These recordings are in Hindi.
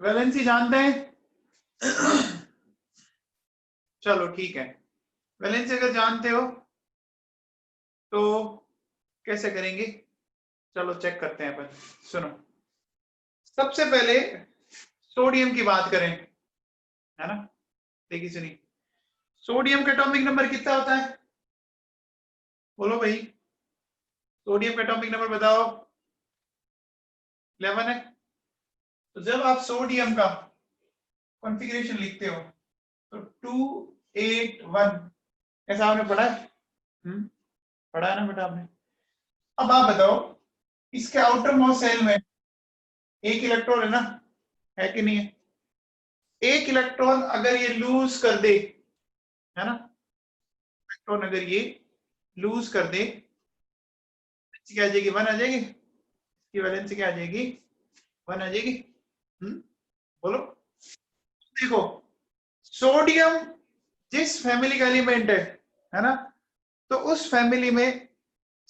वैलेंसी जानते हैं? चलो ठीक है, वैलेंसी अगर जानते हो तो कैसे करेंगे, चलो चेक करते हैं अपन। सुनो, सबसे पहले सोडियम की बात करें, है ना। देखिए सुनिए, सोडियम का एटॉमिक नंबर कितना होता है, बोलो भाई। सोडियम का एटॉमिक नंबर बताओ। 11 है। तो जब आप सोडियम का कॉन्फ़िगरेशन लिखते हो तो 281, ऐसा आपने पढ़ा है? पढ़ा है ना बेटा आपने। अब आप बताओ, इसके आउटर मोस्ट सेल में एक इलेक्ट्रॉन है ना, है कि नहीं है? एक इलेक्ट्रॉन अगर ये लूज कर दे, है ना, इलेक्ट्रॉन अगर ये लूज कर दे, क्या आ जाएगी? 1 आ जाएगी। इसकी वैलेंसी क्या आ जाएगी? 1 आ जाएगी। बोलो। देखो, सोडियम जिस फैमिली का एलिमेंट है ना, तो उस फैमिली में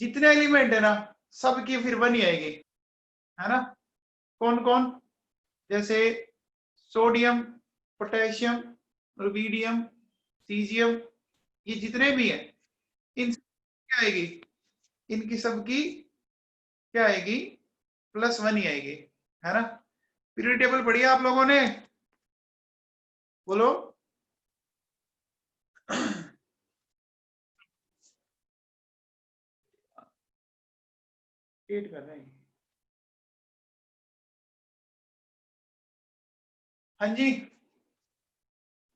जितने एलिमेंट है ना, सबकी फिर 1 ही आएगी, है ना। कौन कौन? जैसे सोडियम, पोटेशियम, रुबीडियम, सीजियम, ये जितने भी हैं, इन क्या आएगी? इनकी सबकी क्या आएगी? +1 ही आएगी, है ना। पीरियड टेबल पढ़ी आप लोगों ने? बोलो। वेट कर रहे हैं। हाँ जी,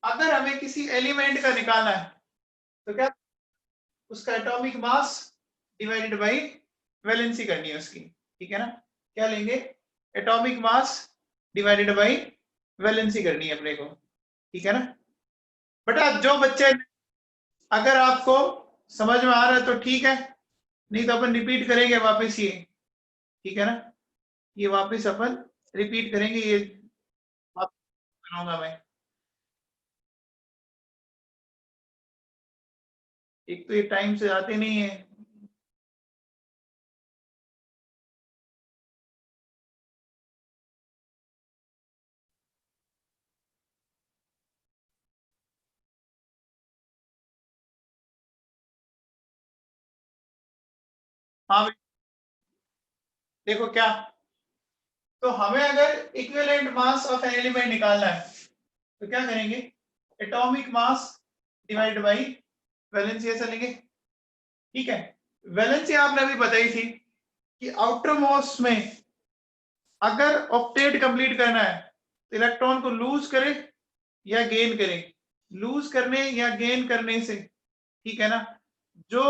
अगर हमें किसी एलिमेंट का निकालना है तो क्या, उसका atomic mass divided by valency करनी है उसकी, ठीक है ना। क्या लेंगे? Atomic mass divided by valency करनी है अपने को, ठीक है ना। बेटा जो बच्चे, अगर आपको समझ में आ रहा है तो ठीक है, नहीं तो अपन रिपीट करेंगे वापस ये, ठीक है ना। ये वापस अपन रिपीट करेंगे, ये वापस बनाऊंगा मैं। एक तो ये टाइम से आते नहीं है। हाँ भाई, देखो क्या, तो हमें अगर equivalent mass of an element निकालना है तो क्या करेंगे? Atomic mass divide by valency, ऐसा लेंगे, ठीक है। वैलेंसी आपने अभी बताई थी कि आउटर मोस्ट में अगर ऑक्टेट कंप्लीट करना है तो इलेक्ट्रॉन को लूज करे या गेन करे। लूज करने या गेन करने से, ठीक है ना, जो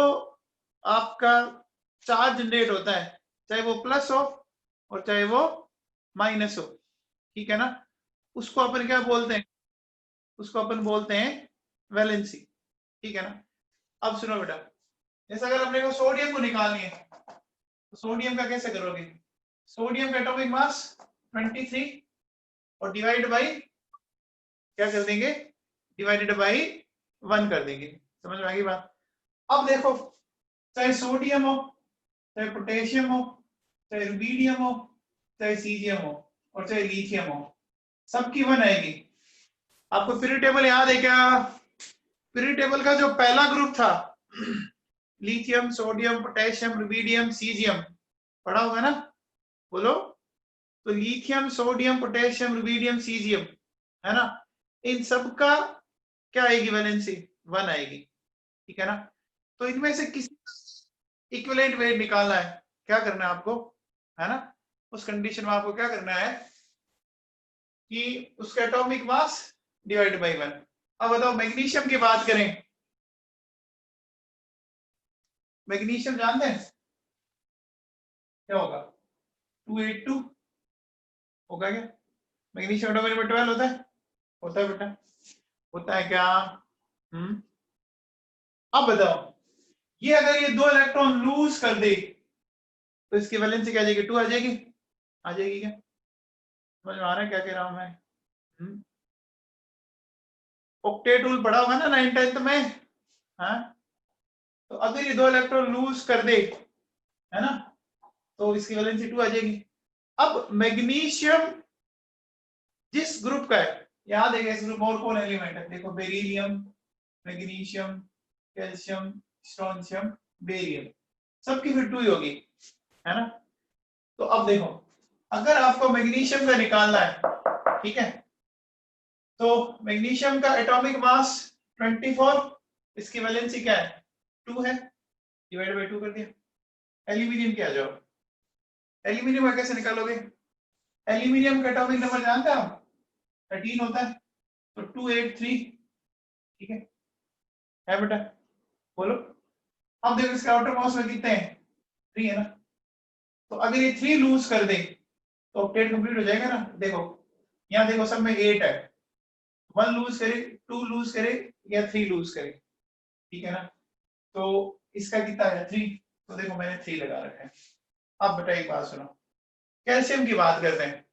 आपका चार्ज जनरेट होता है, चाहे वो प्लस हो और चाहे वो माइनस हो, ठीक है ना, उसको अपन क्या बोलते हैं? उसको अपन बोलते हैं वैलेंसी, ठीक है ना। अब सुनो बेटा, जैसे अगर अपने को सोडियम को निकालनी है तो सोडियम का कैसे करोगे? सोडियम का एटॉमिक मास 23 और डिवाइड बाई क्या कर देंगे? डिवाइडेड बाई 1 कर देंगे। समझ में आ गई बात? अब देखो, चाहे सोडियम हो, चाहे पोटेशियम हो, चाहे रुबीडियम हो, चाहे सीजियम हो और चाहे लिथियम हो, सबकी 1 आएगी। आपको पीरियड टेबल याद है क्या? पीरियड टेबल का जो पहला ग्रुप था, lithium, sodium, potassium, rubidium, caesium, पढ़ा होगा ना? बोलो। तो lithium, sodium, potassium, rubidium, caesium, है ना, इन सब का क्या आएगी? वैलेंसी 1 आएगी, ठीक है ना। तो इनमें से किसी इक्विवेलेंट वेट निकालना है, क्या करना है आपको, है ना। उस कंडीशन में आपको क्या करना है कि उसका एटॉमिक मास डिवाइड बाय 1। अब बताओ, मैग्नीशियम की बात करें, मैग्नीशियम जानते हैं क्या होगा? 282 होगा क्या? मैग्नीशियम एटॉमिक नंबर 12 होता है? होता है बेटा, होता है क्या? अब बताओ, ये अगर ये 2 इलेक्ट्रॉन लूज कर दे तो इसकी वैलेंसी क्या आ जाएगी? 2 आ जाएगी। आ जाएगी क्या? समझ में आ रहा है क्या कह रहा हूं मैं? ऑक्टेट रूल पढ़ा होगा ना 9th 10th में? हाँ, तो अगर ये 2 इलेक्ट्रॉन लूज कर दे, है ना, तो इसकी वैलेंसी 2 आ जाएगी। अब मैग्नीशियम जिस ग्रुप का है, याद है इस ग्रुप में और कौन एलिमेंट है, देखो beryllium, magnesium, calcium, strontium, barium, सबकी फिर 2 ही होगी, है ना। तो अब देखो अगर आपको मैग्नीशियम का निकालना है, ठीक है, तो मैग्नीशियम का एटॉमिक मास 24, इसकी वैलेंसी क्या है 2 है, डिवाइड बाय 2 कर दिया। एल्यूमिनियम क्या जाओ, एल्यूमिनियम का कैसे निकालोगे, एल्यूमिनियम का एटॉमिक नंबर जानते हो 13 होता है, तो 283, ठीक है बेटा, बोलो। अब देखो इसके आउटर मास में कितने हैं 3 है ना, तो अगर ये 3 लूज कर दे तो ऑक्टेट कंप्लीट हो जाएगा ना। देखो यहाँ देखो सब में 8 है, 1 लूज करे, 2 लूज करे या 3 लूज करे, ठीक है ना। तो इसका कितना है 3, तो देखो मैंने 3 लगा रखा है। अब बेटा एक बात सुनो, कैल्शियम की बात करते हैं,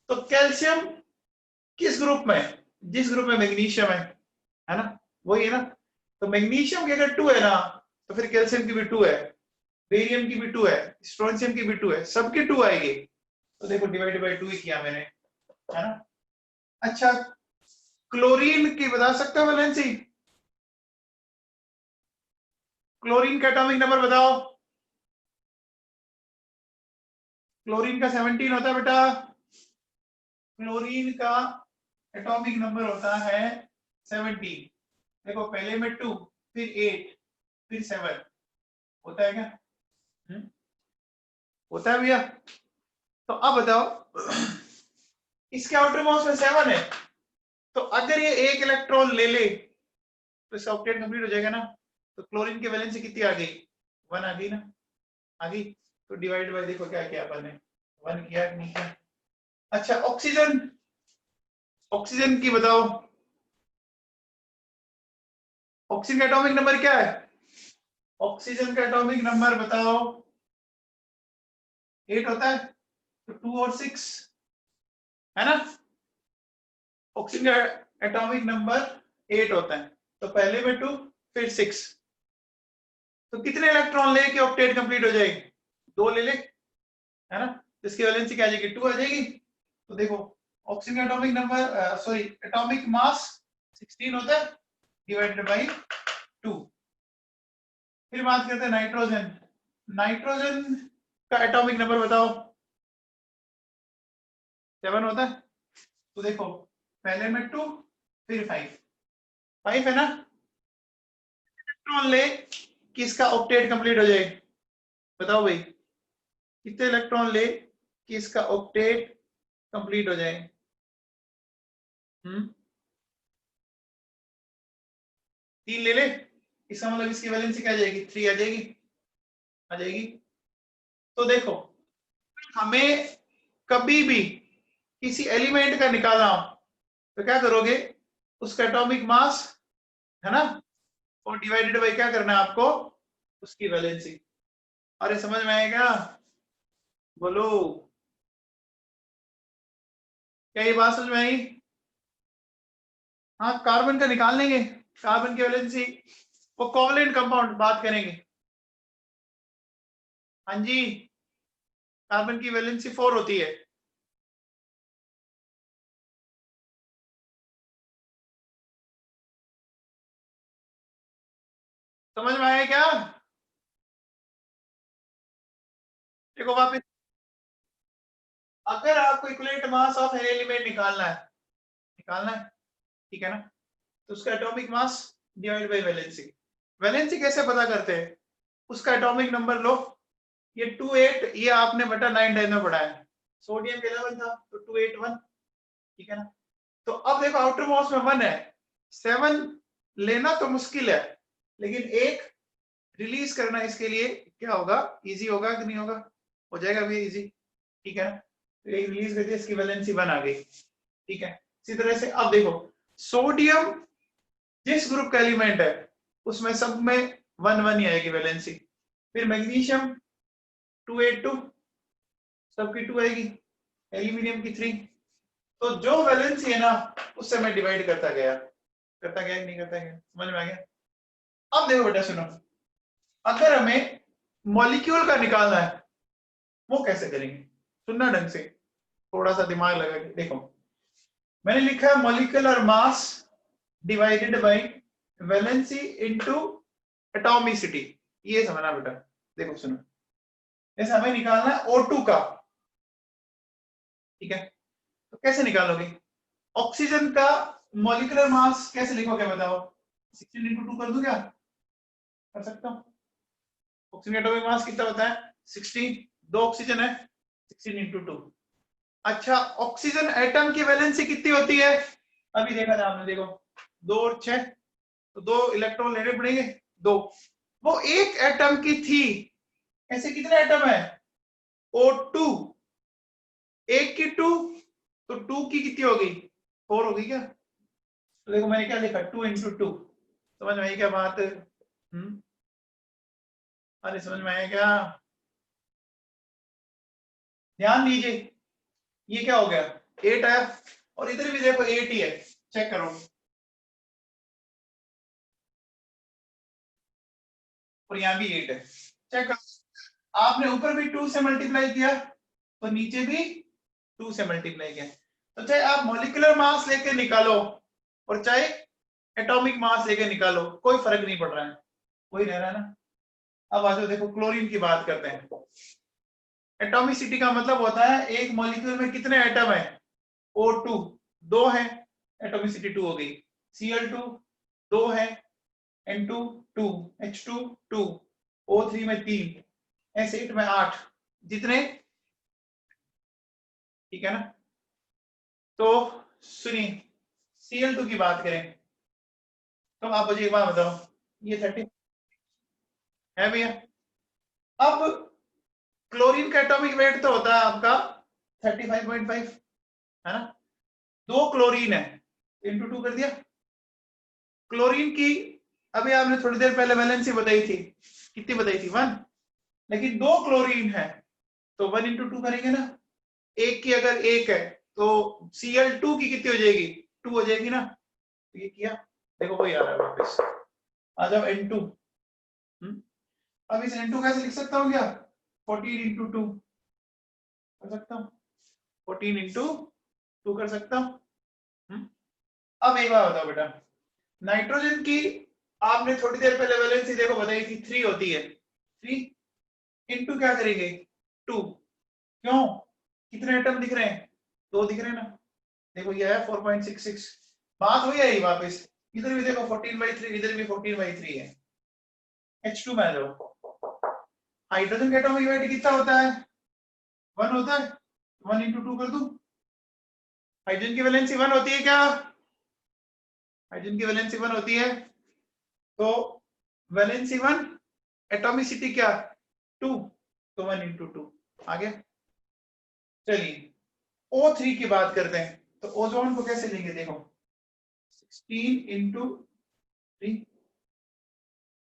तो कैल्शियम किस ग्रुप में है, जिस ग्रुप में मैग्नीशियम है ना, वही है ना। तो मैग्नीशियम की अगर 2 है ना, तो फिर कैल्शियम की भी 2 है, बेरियम की भी 2 है, स्ट्रोंशियम की भी 2 है, सबकी 2 आएगी। तो देखो डिवाइड बाय 2 ही किया मैंने, है ना। अच्छा क्लोरीन की बता सकते हो वैलेंसी, क्लोरीन का एटॉमिक नंबर बताओ, क्लोरीन का 17 होता है बेटा, क्लोरीन का एटॉमिक नंबर होता है 17। देखो पहले में 2, फिर 8, फिर 7, होता है क्या, होता है भैया। तो अब बताओ इसके आउटर मोस्ट में 7 है, तो अगर ये एक इलेक्ट्रॉन ले ले तो इसका ऑक्टेट कंप्लीट हो जाएगा ना। तो क्लोरीन की वैलेंसी कितनी आ गई 1 आ गई ना, आ गई। तो डिवाइड बाय देखो क्या किया अपन ने, 1 किया कि नहीं किया। अच्छा ऑक्सीजन, ऑक्सीजन की बताओ, ऑक्सीजन का एटॉमिक नंबर क्या है, ऑक्सीजन का एटॉमिक नंबर बताओ, 8 होता है, तो 2 और 6 है ना, ऑक्सीजन का एटॉमिक नंबर 8 होता है, तो पहले में 2 फिर 6, तो कितने इलेक्ट्रॉन ले के ऑक्टेट कंप्लीट हो जाएगी, 2 ले ले, है ना। तो इसकी वैलेंसी क्या आ जाएगी 2 आ जाएगी। तो देखो ऑक्सीजन का atomic number sorry atomic mass 16 होता है, डिवाइडेड बाय 2। फिर बात करते हैं नाइट्रोजन, नाइट्रोजन का एटॉमिक नंबर बताओ, 7 होता है, तो देखो पहले में 2 फिर 5, 5 है ना, इलेक्ट्रॉन ले कि इसका ऑक्टेट कंप्लीट हो जाए, बताओ भाई कितने इलेक्ट्रॉन ले कि इसका ऑक्टेट कंप्लीट हो जाए, 3 ले ले, इसका मतलब इसकी वैलेंसी क्या आ जाएगी 3 आ जाएगी, आ जाएगी। तो देखो हमें कभी भी किसी एलिमेंट का निकालना हो तो क्या करोगे, उसका एटॉमिक मास है ना, और डिवाइडेड बाय क्या करना है आपको, उसकी वैलेंसी। अरे समझ में आएगा, बोलो क्या ये बात समझ में आई। हाँ कार्बन का निकाल लेंगे, कार्बन की वैलेंसी, वो कोवलेंट कंपाउंड बात करेंगे। हाँ जी कार्बन की वैलेंसी 4 होती है, समझ में आया क्या। देखो वापस, अगर आपको equivalent mass of an element निकालना है, निकालना है, ठीक है ना, तो उसका atomic mass divide by valency. Valency कैसे पता करते हैं, उसका एटॉमिक नंबर लो, ये 28, ये आपने बटा 9 10 में पढ़ा है, सोडियम 11 था तो 281, ठीक है ना। तो अब देखो आउटर मोस्ट में 1 है, 7 लेना तो मुश्किल है, लेकिन एक रिलीज करना इसके लिए क्या होगा, इजी होगा कि नहीं होगा, हो जाएगा भी इजी, ठीक है ना। तो एक रिलीज करके इसकी वैलेंसी 1 आ गई, ठीक है। इसी तरह से अब देखो सोडियम जिस ग्रुप का एलिमेंट है उसमें सब में 1 1 ही आएगी वैलेंसी। फिर मैग्नीशियम 282, सबकी 2 आएगी, एल्यूमिनियम की 3। तो जो वैलेंसी है ना उससे मैं डिवाइड करता गया नहीं करता गया, समझ में आ गया। अब देखो बेटा सुनो, अगर हमें मॉलिक्यूल का निकालना है वो कैसे करेंगे, सुनना ढंग से, थोड़ा सा दिमाग लगा के देखो। मैंने लिखा है molecular mass divided by valency into atomicity. ये समझना बेटा, देखो सुनो, जैसे हमें निकालना है O2 का, ठीक है, तो कैसे निकालोगे? ऑक्सीजन का मॉलिक्यूलर मास कैसे लिखोगे बताओ? 16 इंटू 2 कर दूं क्या? कर सकता हूं। ऑक्सीजन एटॉमिक मास कितना होता है? 16। दो ऑक्सीजन है, 16 इंटू 2। अच्छा, ऑक्सीजन एटम की वैलेंसी कितनी होती है? अभी देखा था आपने, देखो 2 और 6, तो 2 इलेक्ट्रॉन लेने पड़ेंगे, 2। वो एक एटम की थी, ऐसे कितने एटम है? O2, एक की 2, तो 2 की कितनी होगी? 4 होगी क्या? तो देखो मैंने क्या लिखा, 2 इंटू 2। समझ में आई क्या बात? अरे समझ में आया क्या? ध्यान दीजिए, ये क्या हो गया? 8 आया, और इधर भी देखो 8 ही है, चेक करो, और यहाँ भी 8 है, चेक करो। आपने ऊपर भी 2 से मल्टीप्लाई किया, तो नीचे भी 2 से मल्टीप्लाई किया। तो चाहे आप मॉलिक्यूलर मास लेके निकालो और चाहे एटॉमिक मास लेके निकालो, कोई फर्क नहीं पड़ रहा है, वही रह रहा है ना। अब आ जाओ, देखो क्लोरीन की बात करते हैं। एटॉमिसिटी का मतलब होता है एक मॉलिक्यूल में कितने एटम है? O2 2 है, एटॉमिसिटी 2 हो गई। Cl2 2 है, N2 2, H2 2, O3 में 3, S8 में 8, जितने, ठीक है ना। तो सुनिए, Cl2 की बात करें, तो आप मुझे एक बात बताओ, ये 30 है भैया। अब क्लोरीन का एटॉमिक वेट तो होता है आपका 35.5, है ना। 2 क्लोरीन है, इंटू 2 कर दिया। क्लोरीन की अभी आपने थोड़ी देर पहले वैलेंसी बताई थी, कितनी बताई थी? 1। लेकिन 2 क्लोरीन है, तो 1 इंटू 2 करेंगे ना। एक की अगर 1 है, तो Cl2 की कितनी हो जाएगी? 2 हो जाएगी ना। तो ये किया, देखो वही आ रहा है वापस। आ जाओ N2। अब इस N2 कैसे लिख सकता हूँ क्या? 14 इंटू 2 कर सकता हूँ, 14 इंटू 2 कर सकता हूँ। अब एक बार बताओ बेटा, नाइट्रोजन की आपने थोड़ी देर पहले वैलेंसी देखो बताई थी, 3 होती है। 3 इंटू क्या करेंगे? 2। क्यों? कितने एटम दिख रहे हैं? 2 दिख रहे हैं ना। देखो ये है 4.66, बात वही आई वापस। इधर भी देखो 14/3, इधर भी 14/3 है। H2 में आ जाओ, हाइड्रोजन का एटॉमिक वेट कितना होता है? 1 होता है, 1 इंटू 2 कर दूं। हाइड्रोजन की वैलेंसी 1 होती है क्या? हाइड्रोजन की वैलेंसी 1 होती है, तो वैलेंसी 1, एटॉमिसिटी क्या? 2, तो 1 इंटू 2 आ गया। चलिए O3 की बात करते हैं, तो ओजोन को कैसे लेंगे? देखो 16 इंटू 3,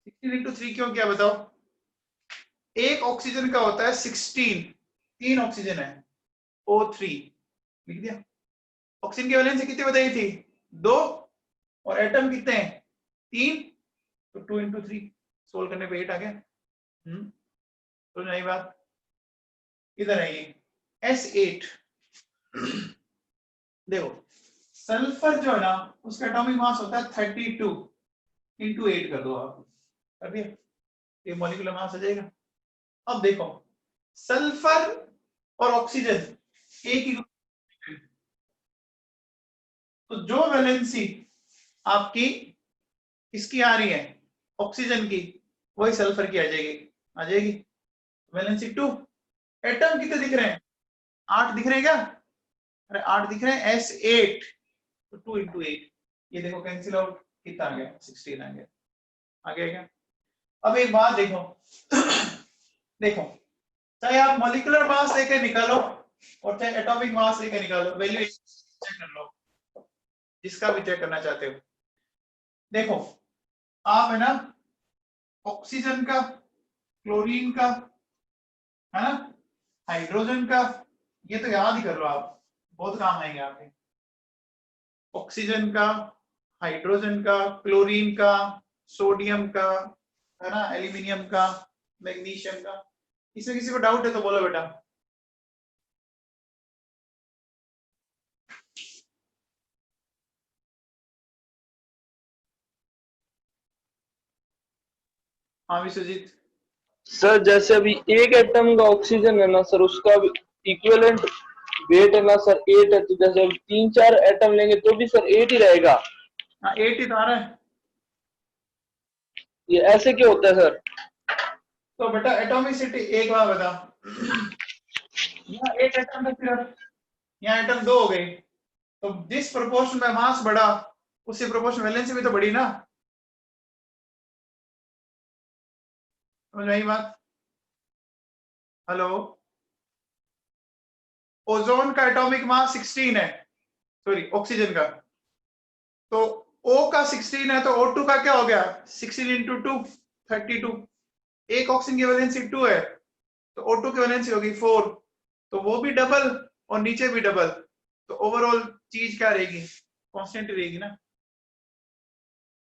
16 इंटू 3 क्यों क्या बताओ? एक ऑक्सीजन का होता है 16, 3 ऑक्सीजन है, O3 लिख दिया। ऑक्सीजन की वैलेंसी कितनी बताई थी? 2, और एटम कितने हैं? 3, तो 2 इंटू 3, सोल्व करने पे 8 आ गया। तो नई बात, इधर आइए S8। देखो सल्फर जो है ना, उसका एटॉमिक मास होता है 32, इंटू 8 कर दो आप, कर दिया, ये मॉलिक्यूलर मास आ जाएगा। अब देखो सल्फर और ऑक्सीजन एक ही, तो जो वैलेंसी आपकी इसकी आ रही है ऑक्सीजन की, वही सल्फर की आ जाएगी, आ जाएगी। वैलेंसी 2। एटम कितने दिख रहे हैं? 8 दिख रहे हैं क्या? अरे 8 दिख रहे हैं, S8, तो 2 इंटू 8, ये देखो कैंसिल आउट, कितना आ गया? 16 आ गया। आ गया क्या? अब एक बात देखो देखो, चाहे आप मॉलिक्यूलर मास लेके निकालो और चाहे एटॉमिक मास लेके निकालो, वैल्यू चेक कर लो, जिसका भी चेक करना चाहते हो। देखो आप है ना, ऑक्सीजन का, क्लोरीन का, है ना, हाइड्रोजन का, ये तो याद ही कर लो आप, बहुत काम आएंगे आपके। ऑक्सीजन का, हाइड्रोजन का, क्लोरीन का, सोडियम का, है ना, एल्यूमिनियम का, मैग्नीशियम का। इसमें किसी को डाउट है तो बोलो बेटा। हाँ विश्वजीत। सर जैसे अभी एक एटम का ऑक्सीजन है ना सर, उसका इक्विवेलेंट वेट है ना सर 8 है, तो जैसे अभी 3-4 एटम लेंगे तो भी सर 8 ही रहेगा। हाँ 8 ही तो आ रहा है। ये ऐसे क्यों होता है सर? तो बेटा एटॉमिसिटी एक बार बता, यहाँ 8 एटम है सिर्फ, यहाँ एटम 2 हो गए, तो जिस प्रोपोर्शन में मास बढ़ा उसी प्रोपोर्शन वैलेंसी भी तो बढ़ी ना। समझ आई बात? हेलो। ओजोन का एटॉमिक मास 16 है, सॉरी ऑक्सीजन का, तो O का 16 है तो O2 का क्या हो गया 16 इंटू 2 32। एक ऑक्सीजन की वैलेंसी 2 है तो O2 की वैलेंसी होगी 4, तो वो भी डबल और नीचे भी डबल, तो ओवरऑल चीज क्या रहेगी, कांस्टेंट रहेगी ना।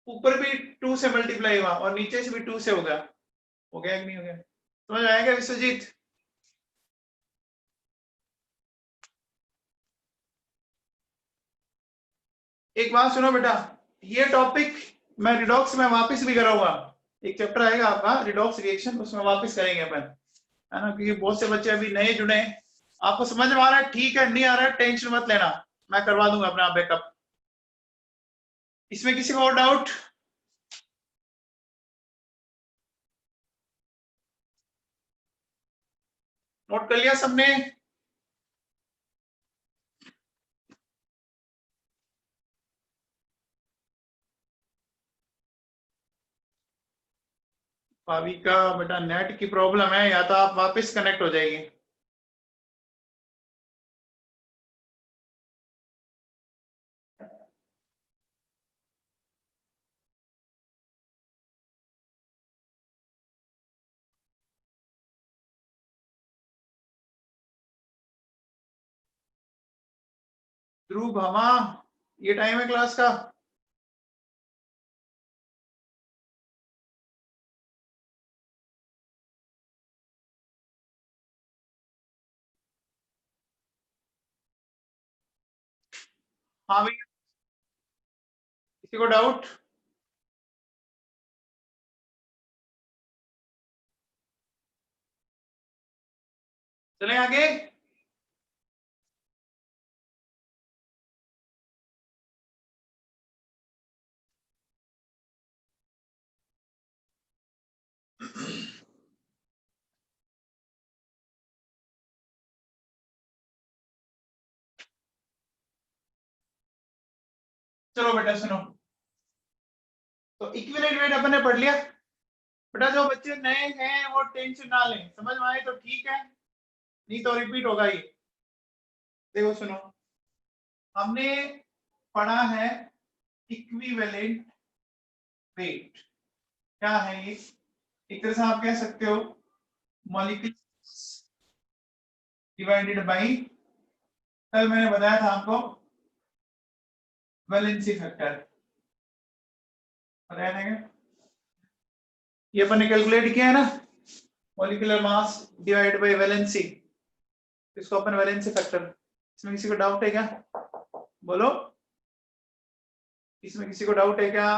ऊपर भी 2 से मल्टीप्लाई हुआ और नीचे से भी 2 से होगा, हो गया कि नहीं हो गया? समझ आएगा विश्वजीत? एक बात सुनो बेटा, ये टॉपिक मैं रिडॉक्स में वापस भी कराऊंगा, एक चैप्टर आएगा आपका रिडॉक्स रिएक्शन, उसमें वापस करेंगे अपन, है ना, क्योंकि बहुत से बच्चे अभी नए जुड़े हैं। आपको समझ में आ रहा है? ठीक है, नहीं आ रहा है टेंशन मत लेना, मैं करवा दूंगा अपना बैकअप। इसमें किसी को और डाउट? नोट कर लिया सबने? भाभी का बेटा नेट की प्रॉब्लम है, या तो आप वापस कनेक्ट हो जाएगी। ध्रुव भामा, ये टाइम है क्लास का? हाँ भैया, किसी को डाउट? चले आगे। चलो बेटा सुनो, तो इक्विवेलेंट वेट अपन ने पढ़ लिया बेटा। जो बच्चे नए हैं वो टेंशन ना लें, समझ में आए तो ठीक है, नहीं तो रिपीट होगा ये। देखो सुनो, हमने पढ़ा है इक्विवेलेंट वेट, क्या है ये? एक तरह से आप कह सकते हो मॉलिक्यूल डिवाइडेड बाय, कल मैंने बताया था आपको वैलेंसी फैक्टर, बताया था क्या? ये अपन ने कैलकुलेट किया है ना, molecular mass divided by valency, इसको अपन वैलेंसी फैक्टर। इसमें किसी को डाउट है क्या? बोलो, इसमें किसी को डाउट है क्या?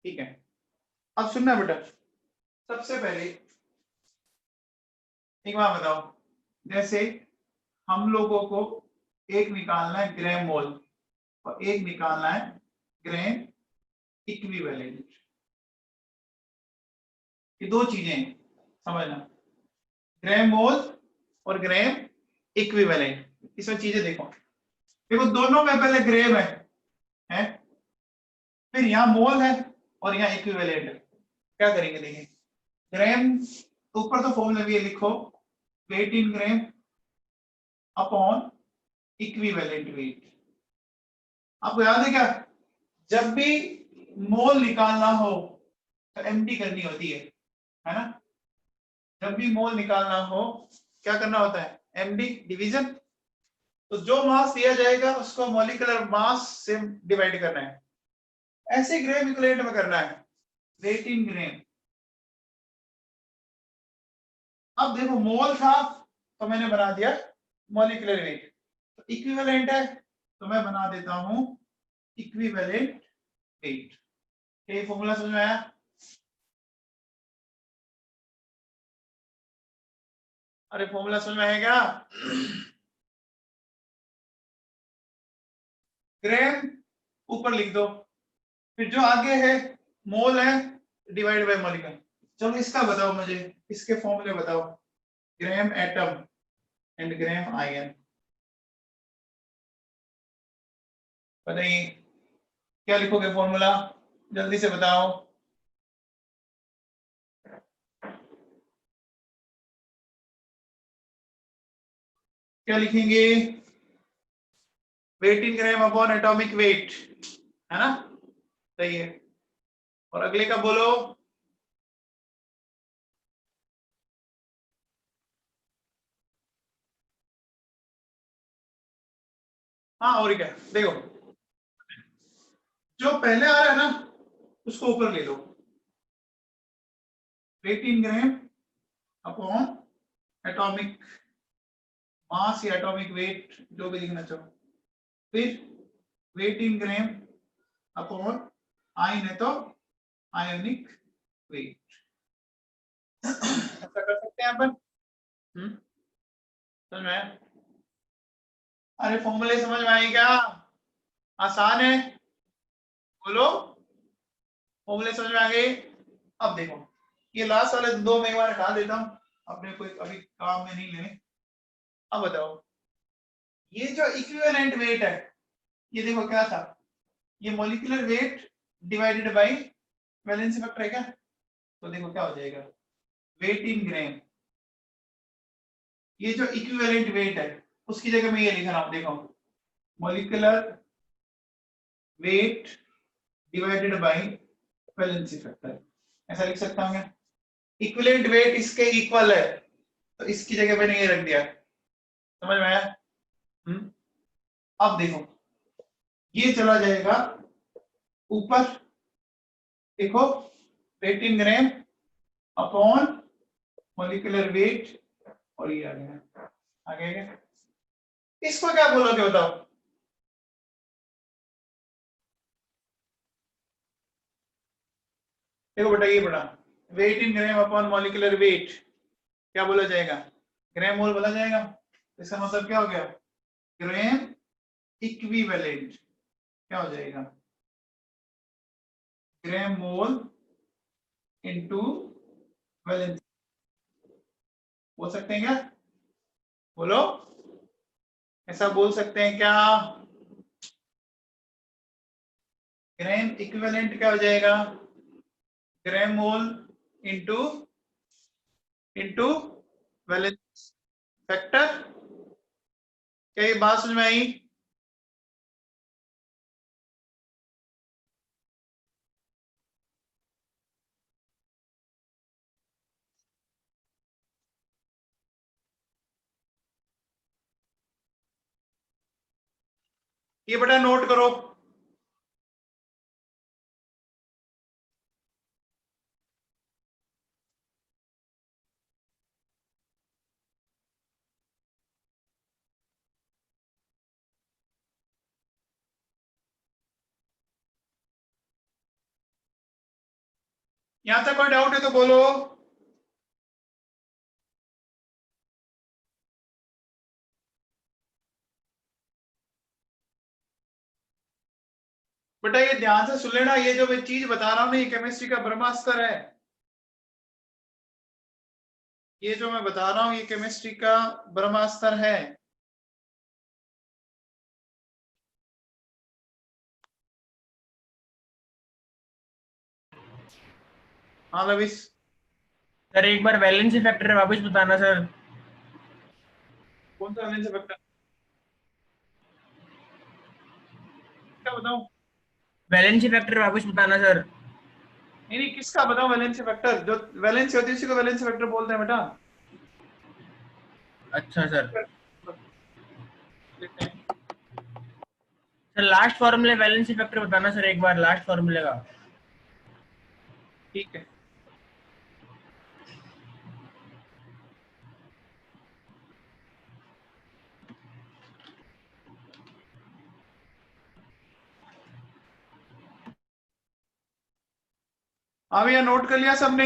ठीक है, अब सुनना बेटा, सबसे पहले एक बात बताओ, जैसे हम लोगों को एक निकालना है ग्राम मोल और एक निकालना है ग्राम इक्विवेलेंट, ये दो चीजें हैं, समझना, ग्राम मोल और ग्राम इक्विवेलेंट। इसमें चीजें देखो, देखो दोनों में पहले ग्राम है? फिर यहाँ मोल है और यहाँ इक्विवेलेंट है। क्या करेंगे देखिए, ग्राम ऊपर तो फॉर्मूला भी लिखो, wait in gram upon equivalent wait. आपको याद है क्या, जब भी मोल निकालना हो तो एमडी करनी होती है ना? जब भी मोल निकालना हो क्या करना होता है, एमडी डिवीजन। तो जो मास दिया जाएगा उसको मॉलिक्यूलर मास से डिवाइड करना है, ऐसे ग्राम इक्विवेलेंट में करना है, वेट इन ग्राम। अब देखो मोल था तो मैंने बना दिया मॉलिक्यूलर वेट, तो इक्विवेलेंट है तो मैं बना देता हूं इक्विवेलेंट वेट। ये फॉर्मूला समझ में आया? अरे फॉर्मूला समझ में है क्या? ग्राम ऊपर लिख दो, फिर जो आगे है मोल है डिवाइड बाय मॉलिक्यूल। चलो इसका बताओ मुझे, इसके फॉर्मूले बताओ। Gram atom and gram ion, बताइए क्या लिखोगे फॉर्मूला, जल्दी से बताओ। क्या लिखेंगे? Wait in gram upon atomic weight, है ना? सही है। और अगले का बोलो। हाँ और क्या, देखो जो पहले आ रहा है ना उसको ऊपर ले लो, wait in gram upon atomic mass या एटॉमिक वेट, जो भी लिखना चाहो। फिर wait in gram upon ion है तो आयोनिक वेट। ऐसा कर सकते हैं अपन। समझ में आया? अरे फॉर्मूले समझ में आए क्या? आसान है, बोलो। फॉर्मूले समझ में आ गए? अब देखो ये लास्ट वाले दो मैं एक बार हटा देता हूँ, अपने कोई अभी काम में नहीं लेने। अब बताओ ये जो इक्विवेलेंट वेट है, ये देखो क्या था, ये molecular weight divided by valency factor है क्या? तो देखो क्या हो जाएगा, वेट इन ग्राम, ये जो इक्विवेलेंट वेट है उसकी जगह मैं ये लिख रहा हूं, देखो molecular weight divided by valency factor, ऐसा लिख सकता हूं क्या? इक्विवेलेंट वेट इसके इक्वल है तो इसकी जगह मैंने ये रख दिया। समझ में आया? अब देखो ये चला जाएगा ऊपर, देखो wait in gram upon molecular weight, और ये आ गया, आ गया क्या? इसको क्या बोलोगे बताओ? देखो बेटा ये बड़ा wait in gram upon molecular wait क्या बोला जाएगा? ग्राम मोल बोला जाएगा। इसका मतलब क्या हो गया? ग्राम इक्विवेलेंट क्या हो जाएगा? ग्राम मोल इनटू वैलेंस, बोल सकते हैं क्या? बोलो, ऐसा बोल सकते हैं क्या? ग्राम इक्विवेलेंट क्या हो जाएगा? Gram mole into into valence factor. क्या ये बात समझ में आई? ये बेटा नोट करो। यहां तक कोई डाउट है तो बोलो। बेटा ये ध्यान से सुन लेना, ये जो मैं चीज बता रहा हूं ना ये केमिस्ट्री का ब्रह्मास्त्र है। ये जो मैं बता रहा हूं ये केमिस्ट्री का ब्रह्मास्त्र है। हाँ लविस, सर एक बार वैलेंसी फैक्टर वापस बताना सर। कौन सा वैलेंसी फैक्टर क्या बताऊं? वैलेंसी फैक्टर वापस बताना सर। नहीं नहीं किसका बताऊं वैलेंसी फैक्टर? जो वैलेंसी होती है उसी को वैलेंसी फैक्टर बोलते हैं बेटा। अच्छा सर। सर लास्ट फॉर्मूले वैलेंसी फैक्टर बताना सर एक बार, लास्ट फॉर्मूले का। ठीक है, अब यह नोट कर लिया सबने?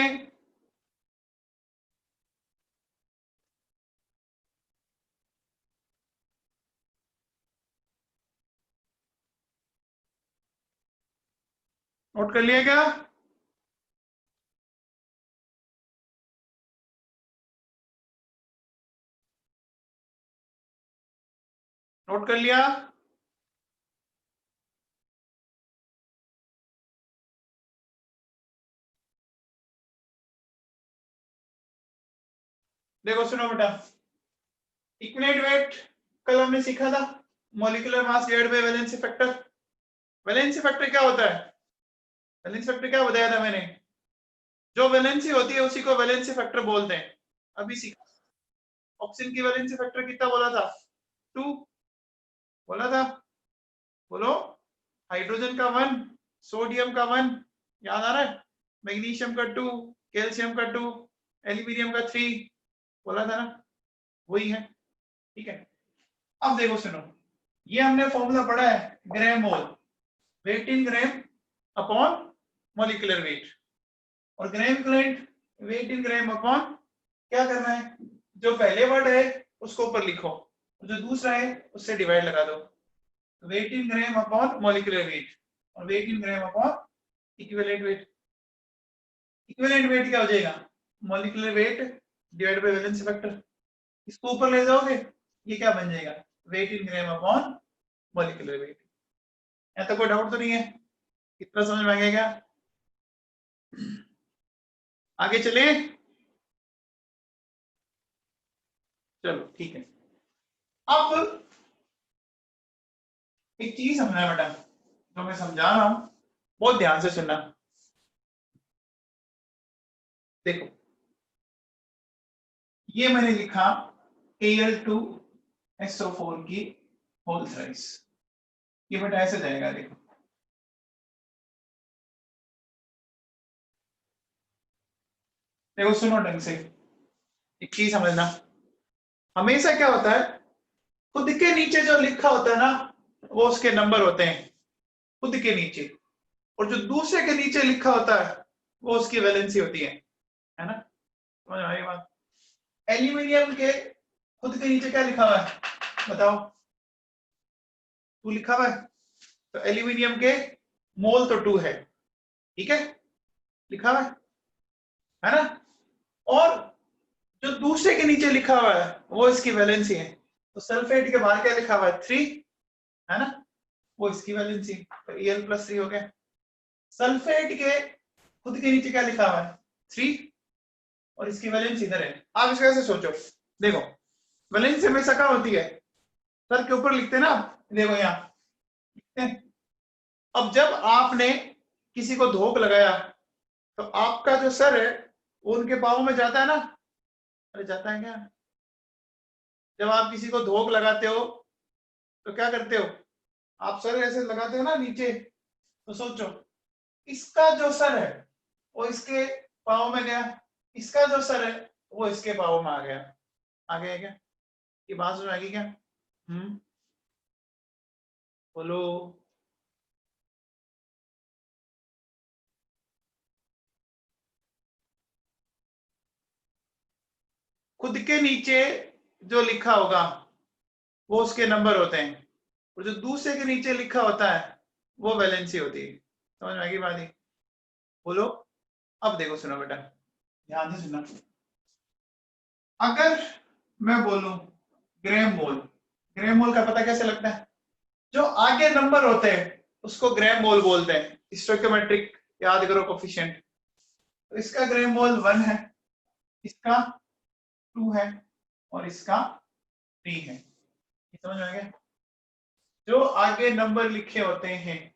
नोट कर लिया क्या? नोट कर लिया? देखो सुनो बेटा, इक्विवेलेंट वेट कल हमने सीखा था, molecular mass divided by valency factor. Valency factor क्या होता है? वैलेंसी फैक्टर क्या बताया था मैंने? जो वैलेंसी होती है उसी को वैलेंसी फैक्टर बोलते हैं। अभी सीखा। ऑक्सीजन की वैलेंसी फैक्टर कितना बोला था? 2 बोला था। बोलो। हाइड्रोजन का 1, सोडियम का 1, याद आ रहा है? मैग्नीशियम का 2, कैल्शियम का 2, एल्यूमिनियम का 3 बोला था ना, वही है। ठीक है, अब देखो सुनो, ये हमने फॉर्मूला पढ़ा है, ग्राम मोल, wait in gram upon molecular weight, और gram equivalent weight in gram upon, क्या करना है, जो पहले वर्ड है उसको ऊपर लिखो, जो दूसरा है उससे डिवाइड लगा दो, weight in gram upon molecular weight, और weight in gram upon equivalent weight. Equivalent weight क्या हो जाएगा? Molecular weight divided by valency factor. इसको ऊपर ले जाओगे, ये क्या बन जाएगा? Weight in gram upon molecular weight. यहाँ तक कोई डाउट तो नहीं है? कितना समझ में आ गया क्या? आगे चले, चलो ठीक है। अब एक चीज समझना है बेटा, जो मैं समझा रहा हूं बहुत ध्यान से सुनना। देखो, ये मैंने लिखा Al2SO4 की होल थ्राइस, ये बेटा ऐसे जाएगा। देखो, देखो सुनो ढंग से, एक चीज समझना, हमेशा क्या होता है, खुद के नीचे जो लिखा होता है ना, वो उसके नंबर होते हैं खुद के नीचे, और जो दूसरे के नीचे लिखा होता है वो उसकी वैलेंसी होती है ना? समझ में आई बात? एल्यूमिनियम के खुद के नीचे क्या लिखा हुआ है, बताओ? 2 लिखा हुआ है, तो एल्यूमिनियम के मोल तो 2 है, ठीक है, लिखा हुआ है ना? और जो दूसरे के नीचे लिखा हुआ है वो इसकी वैलेंसी है, तो सल्फेट के बाहर क्या लिखा हुआ है? 3 है ना, वो इसकी वैलेंसी, तो Al+3 हो गया। सल्फेट के खुद के नीचे क्या लिखा हुआ है? 3, और इसकी वैलेंसी इधर है। आप इसको ऐसे सोचो, देखो वैलेंसी हमेशा क्या होती है, सर के ऊपर लिखते हैं ना आप, देखो यहाँ लिखते हैं। अब जब आपने किसी को धोख लगाया, तो आपका जो सर है वो उनके पाँव में जाता है ना? अरे जाता है क्या? जब आप किसी को धोख लगाते हो तो क्या करते हो, आप सर ऐसे लगाते हो ना नीचे, तो सोचो इसका जो सर है वो इसके पाँव में गया, इसका जो सर है वो इसके पाँव में आ गया। आ गया क्या? ये बात समझ आ गई क्या? बोलो। खुद के नीचे जो लिखा होगा वो उसके नंबर होते हैं, और जो दूसरे के नीचे लिखा होता है वो वैलेंसी होती है। समझ में आ गई बात? ही बोलो। अब देखो सुनो बेटा, ध्यान से सुनना, अगर मैं बोलूं ग्राम मोल, ग्राम मोल का पता कैसे लगता है? जो आगे नंबर होते हैं उसको ग्राम मोल बोलते हैं, स्टोइकोमेट्रिक याद करो कोफिशिएंट। तो इसका ग्राम मोल 1 है, इसका 2 है, और इसका 3 है। ये समझ में आ गया? जो आगे नंबर लिखे होते हैं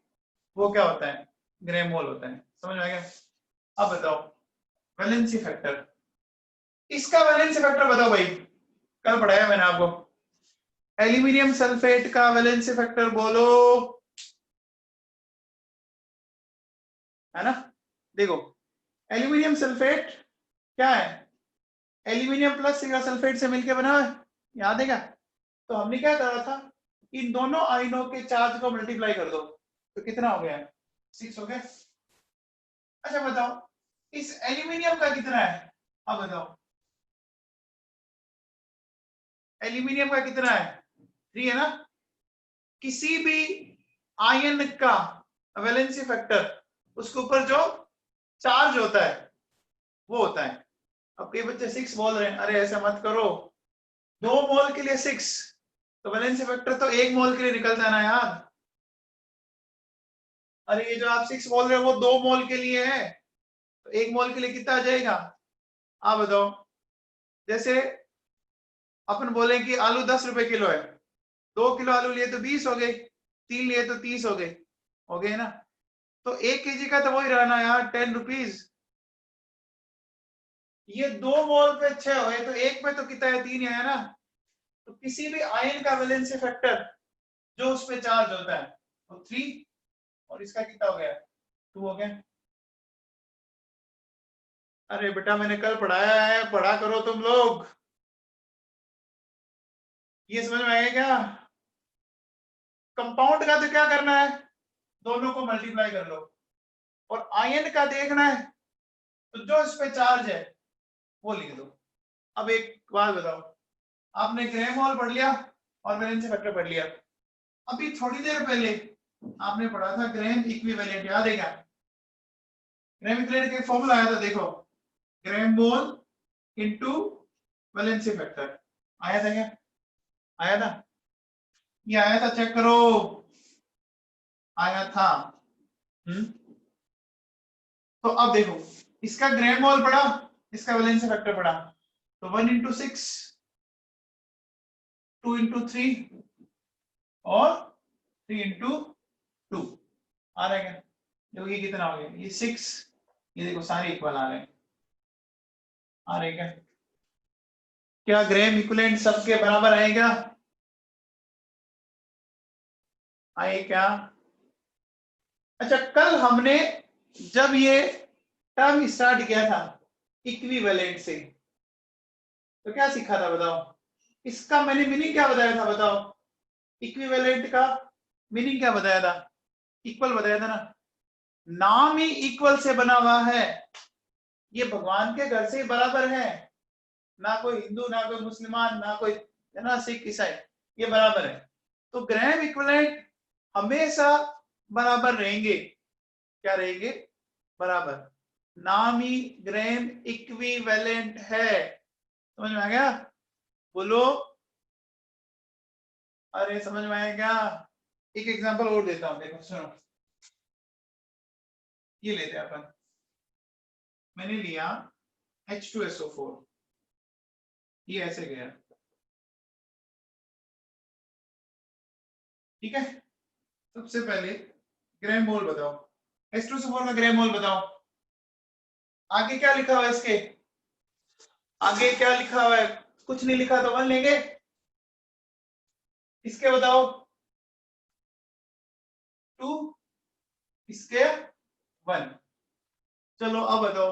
वो क्या होता है? ग्राम मोल होता है। समझ में आ गया? अब बताओ वैलेंसी फैक्टर, इसका वैलेंसी फैक्टर बताओ भाई, कल पढ़ाया मैंने आपको। एल्यूमिनियम सल्फेट का वैलेंसी फैक्टर बोलो, है ना? देखो एल्यूमिनियम सल्फेट क्या है? एल्यूमिनियम प्लस सल्फेट से मिलकर बना है, याद है क्या? तो हमने क्या करा था, इन दोनों आयनों के चार्ज को मल्टीप्लाई कर दो, तो कितना हो गया? 6 हो गया। अच्छा बताओ इस एल्यूमिनियम का कितना है? अब बताओ एल्यूमिनियम का कितना है? 3 है ना? किसी भी आयन का वैलेंसी फैक्टर उसके ऊपर जो चार्ज होता है वो होता है। अब कई बच्चे 6 बोल रहे हैं, अरे ऐसा मत करो, 2 मोल के लिए 6, तो वैलेंसी फैक्टर तो 1 मोल के लिए निकलता है ना यार। अरे ये जो आप 6 बोल रहे हो वो 2 मोल के लिए है, तो 1 मोल के लिए कितना आ जाएगा आप बताओ। जैसे अपन बोले कि आलू 10 रुपए किलो है, 2 किलो आलू लिए तो 20 हो गए, 3 लिए तो 30 हो गए ना। तो 1 केजी का तो वही रहा ना यार, 10 रुपीज। ये 2 मोल पे 6 हो गए, तो 1 में तो कितना है, 3 ही आया ना। तो किसी भी आयन का वैलेंसी फैक्टर जो उस पे चार्ज होता है तो 3, और इसका कितना हो गया, 2 हो गया। अरे बेटा मैंने कल पढ़ाया है, पढ़ा करो तुम लोग। ये समझ में आएगा क्या? कंपाउंड का तो क्या करना है, दोनों को मल्टीप्लाई कर लो, और आयन का देखना है तो जो इस पे चार्ज है वो लिख दो। अब एक बात बताओ, आपने ग्रे मोल पढ़ लिया और वैलेंसी फैक्टर पढ़ लिया, अभी थोड़ी देर पहले आपने पढ़ा था ग्रेम इक्विवेलेंट, याद है क्या? ग्रेम इक्विवेलेंट का फॉर्मूला आया था, देखो, ग्रेम मोल इनटू वैलेंसी फैक्टर, आया था क्या? आया था, ये आया था, चेक करो, आया था। तो अब देखो, इसका ग्रेम मोल पड़ा, इसका वैलेंसी फैक्टर पड़ा, तो 1 इंटू 6, 2 इंटू 3 और 3 इंटू 2 आ रहा है क्या? देखो ये कितना हो गया, ये 6, ये देखो सारे इक्वल आ रहे हैं, आ रहे हैं क्या? क्या ग्रेम इक्विवेलेंट सबके बराबर आएगा? आए क्या? अच्छा, कल हमने जब ये टर्म स्टार्ट किया था इक्विवेलेंट से, तो क्या सीखा था बताओ? इसका मैंने मीनिंग क्या बताया था बताओ? इक्विवेलेंट का मीनिंग क्या बताया था? इक्वल बताया था ना। नाम ही इक्वल से बना हुआ है, ये भगवान के घर से ही बराबर है, ना कोई हिंदू, ना कोई मुसलमान, ना कोई है ना सिख ईसाई, ये बराबर है। तो ग्रेम इक्विवेलेंट हमेशा बराबर रहेंगे, क्या रहेंगे? बराबर। नाम ही ग्रेम इक्विवेलेंट है, समझ में आ गया? बोलो, अरे समझ में आया क्या? एक एग्जांपल और देता हूं, देखो सुनो, ये लेते हैं अपन, मैंने लिया H2SO4, ये ऐसे गया, ठीक है? सबसे पहले ग्रेम मोल बताओ, H2SO4 का ग्रेम मोल बताओ। आगे क्या लिखा हुआ है इसके, आगे क्या लिखा हुआ है? कुछ नहीं लिखा तो 1 लेंगे, इसके बताओ 2, इसके 1। चलो अब बताओ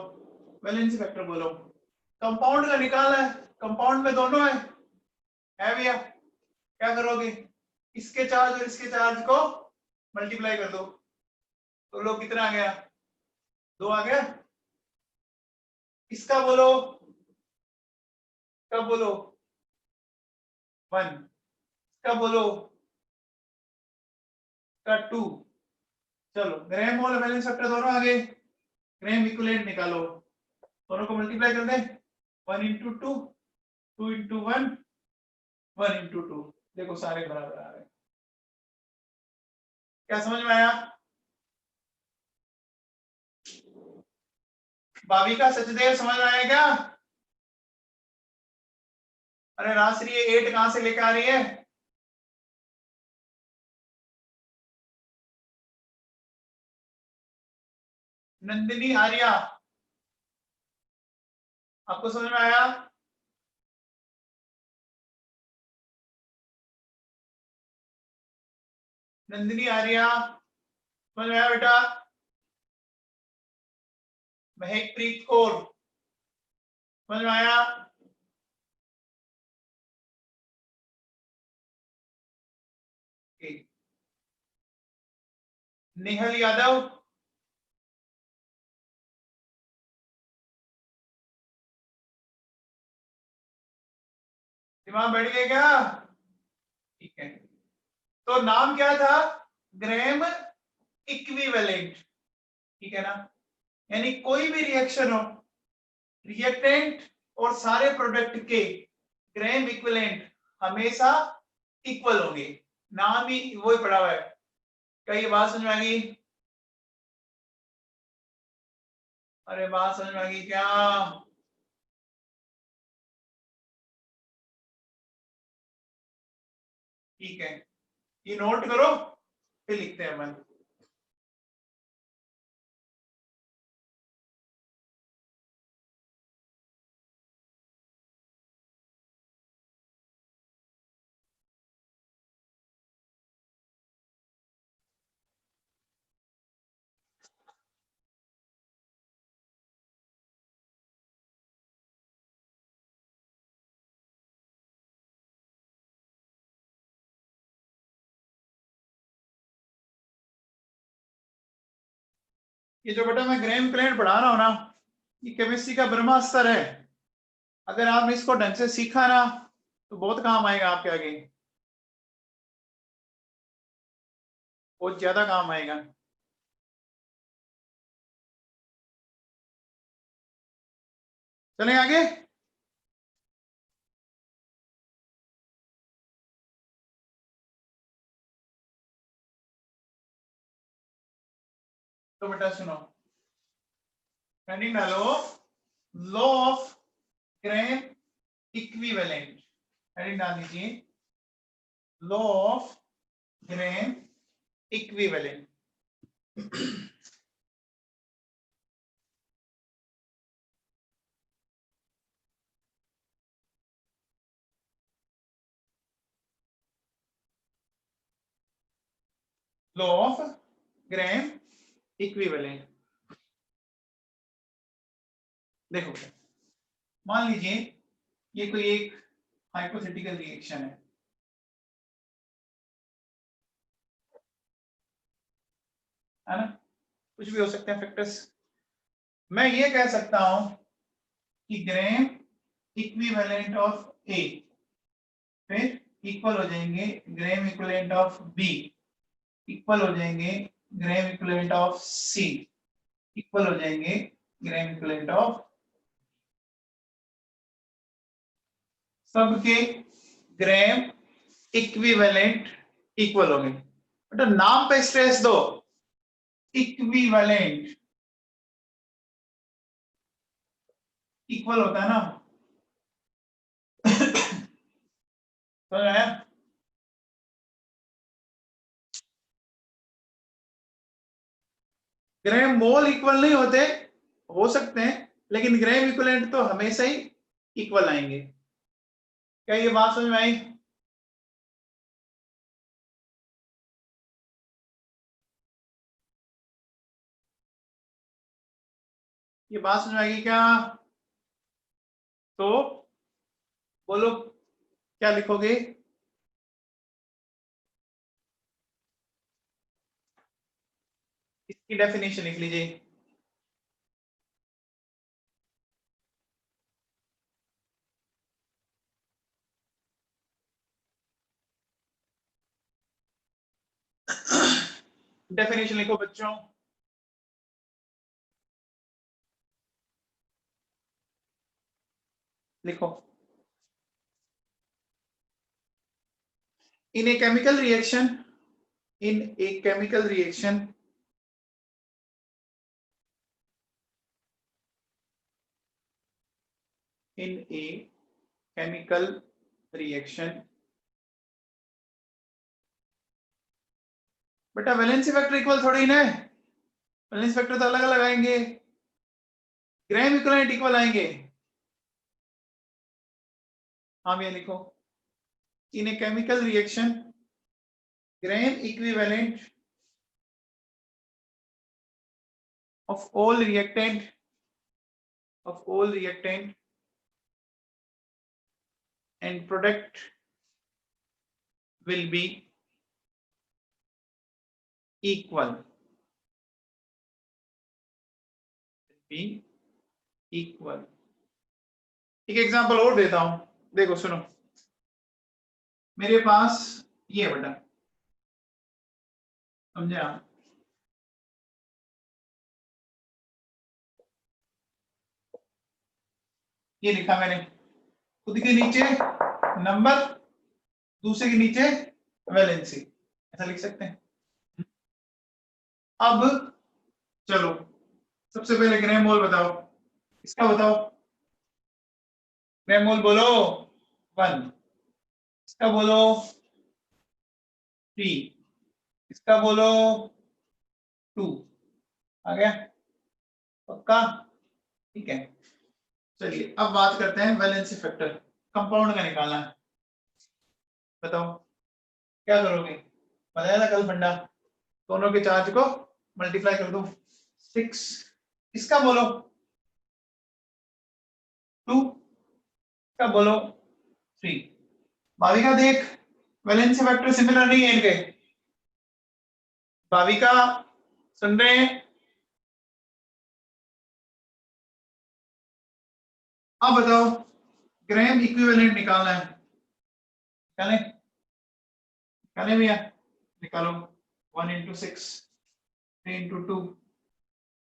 वैलेंसी फैक्टर बोलो, कंपाउंड का निकालना है, कंपाउंड में दोनों है भैया, क्या करोगे? इसके चार्ज और इसके चार्ज को मल्टीप्लाई कर दो, तो लो कितना आ गया, 2 आ गया। इसका बोलो, कब बोलो 1, इसका बोलो का 2। चलो ग्रेम मोल वैलेंस फैक्टर दोनों आ गए, ग्रेम इक्विवेलेंट निकालो, दोनों को मल्टीप्लाई कर दे, 1 इंटू 2, 2 इंटू 1, 1 इंटू 2, देखो सारे बराबर आ रहे हैं। क्या समझ में आया? भाविका सचदेव समझ में आया क्या? अरे राश्री 8 कहां से लेकर आ रही है? नंदिनी आर्या, आपको समझ में आया? नंदिनी आर्या समझ में आया बेटा? महकप्रीत कौर समझ में आया? नेहल यादव, दिमाग बैठ गया क्या? ठीक है, तो नाम क्या था? ग्रेम इक्विवेलेंट, ठीक है ना, यानी कोई भी रिएक्शन हो, रिएक्टेंट और सारे प्रोडक्ट के ग्राम इक्विवेलेंट हमेशा इक्वल होंगे, नाम ही वही पड़ा हुआ है। क्या ये बात समझ में आ गई? अरे बात समझ में आ गई क्या? ठीक है, ये नोट करो, फिर लिखते हैं अपन। ये जो बेटा मैं ग्राम इक्विवेलेंट पढ़ा रहा हूं ना, ये केमिस्ट्री का ब्रह्मास्त्र है। अगर आपने इसको ढंग से सीखा ना तो बहुत काम आएगा आपके आगे, बहुत ज्यादा काम आएगा। चलें आगे। तो बेटा सुनो, हेडिंग डालो, law of gram equivalent. Heading डाल दीजिए, law of gram equivalent. Law of gram equivalent. देखो, मान लीजिए ये कोई एक हाइपोथेटिकल रिएक्शन है ना, कुछ भी हो सकते हैं फैक्टर्स। मैं ये कह सकता हूं कि ग्राम इक्विवेलेंट ऑफ ए फिर इक्वल हो जाएंगे gram equivalent of B, equal हो जाएंगे gram equivalent of C, equal हो जाएंगे ग्राम इक्विवेलेंट ऑफ, सबके ग्राम इक्विवेलेंट इक्वल हो गए। बेटा नाम पे स्ट्रेस दो, इक्विवेलेंट इक्वल होता है ना। समझ आया? ग्राम मोल इक्वल नहीं होते, हो सकते हैं, लेकिन ग्राम इक्विवेलेंट तो हमेशा ही इक्वल आएंगे। क्या ये बात समझ में आई? ये बात समझ में आएगी क्या? तो बोलो क्या लिखोगे? इसकी डेफिनेशन लिख लीजिए। डेफिनेशन लिखो बच्चों। लिखो, in a chemical reaction, in a chemical reaction, in a chemical reaction, बेटा वैलेंसी फैक्टर इक्वल थोड़ी ना है, वैलेंसी फैक्टर तो अलग अलग आएंगे, ग्राम इक्विवेलेंट इक्वल आएंगे। हाँ भैया लिखो, in a chemical reaction, gram equivalent of all reactant and product will be equal, एक एग्जांपल और देता हूं, देखो सुनो, मेरे पास ये बेटा, समझे आप, ये लिखा मैंने, खुद के नीचे नंबर, दूसरे के नीचे वैलेंसी, ऐसा लिख सकते हैं। अब चलो सबसे पहले ग्राम मोल बताओ, इसका बताओ, ग्राम मोल बोलो 1, इसका बोलो 3, इसका बोलो 2, आ गया पक्का? ठीक है, चलिए अब बात करते हैं वैलेंसी फैक्टर, कंपाउंड का निकालना है। बताओ क्या करोगे, बताया था कल फंडा, दोनों के चार्ज को मल्टीप्लाई कर दो 6, इसका बोलो 2, इसका बोलो 3। भाविका देख वैलेंसी फैक्टर सिमिलर नहीं है इनके, भाविका सुन रहे हैं? अब बताओ ग्राम इक्विवेलेंट निकालना है, निकालें भैया, निकालो 1 into 6, 3 into 2,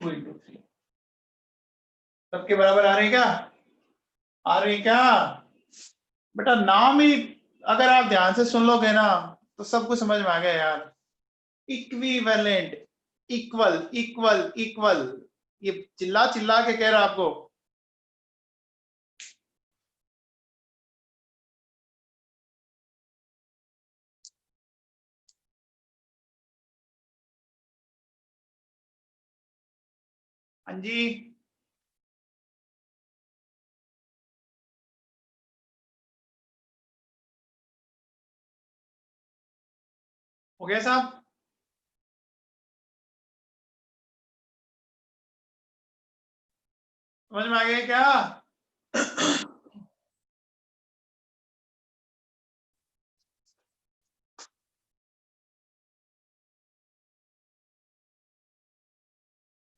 2 into 3, सबके बराबर आ रही क्या, आ रही क्या? बेटा नाम ही अगर आप ध्यान से सुन लोगे ना तो सब कुछ समझ में आ गया यार। इक्विवेलेंट, इक्वल इक्वल इक्वल, ये चिल्ला चिल्ला के कह रहा आपको। हाँ जी, हो गया साहब? समझ में आ गया क्या?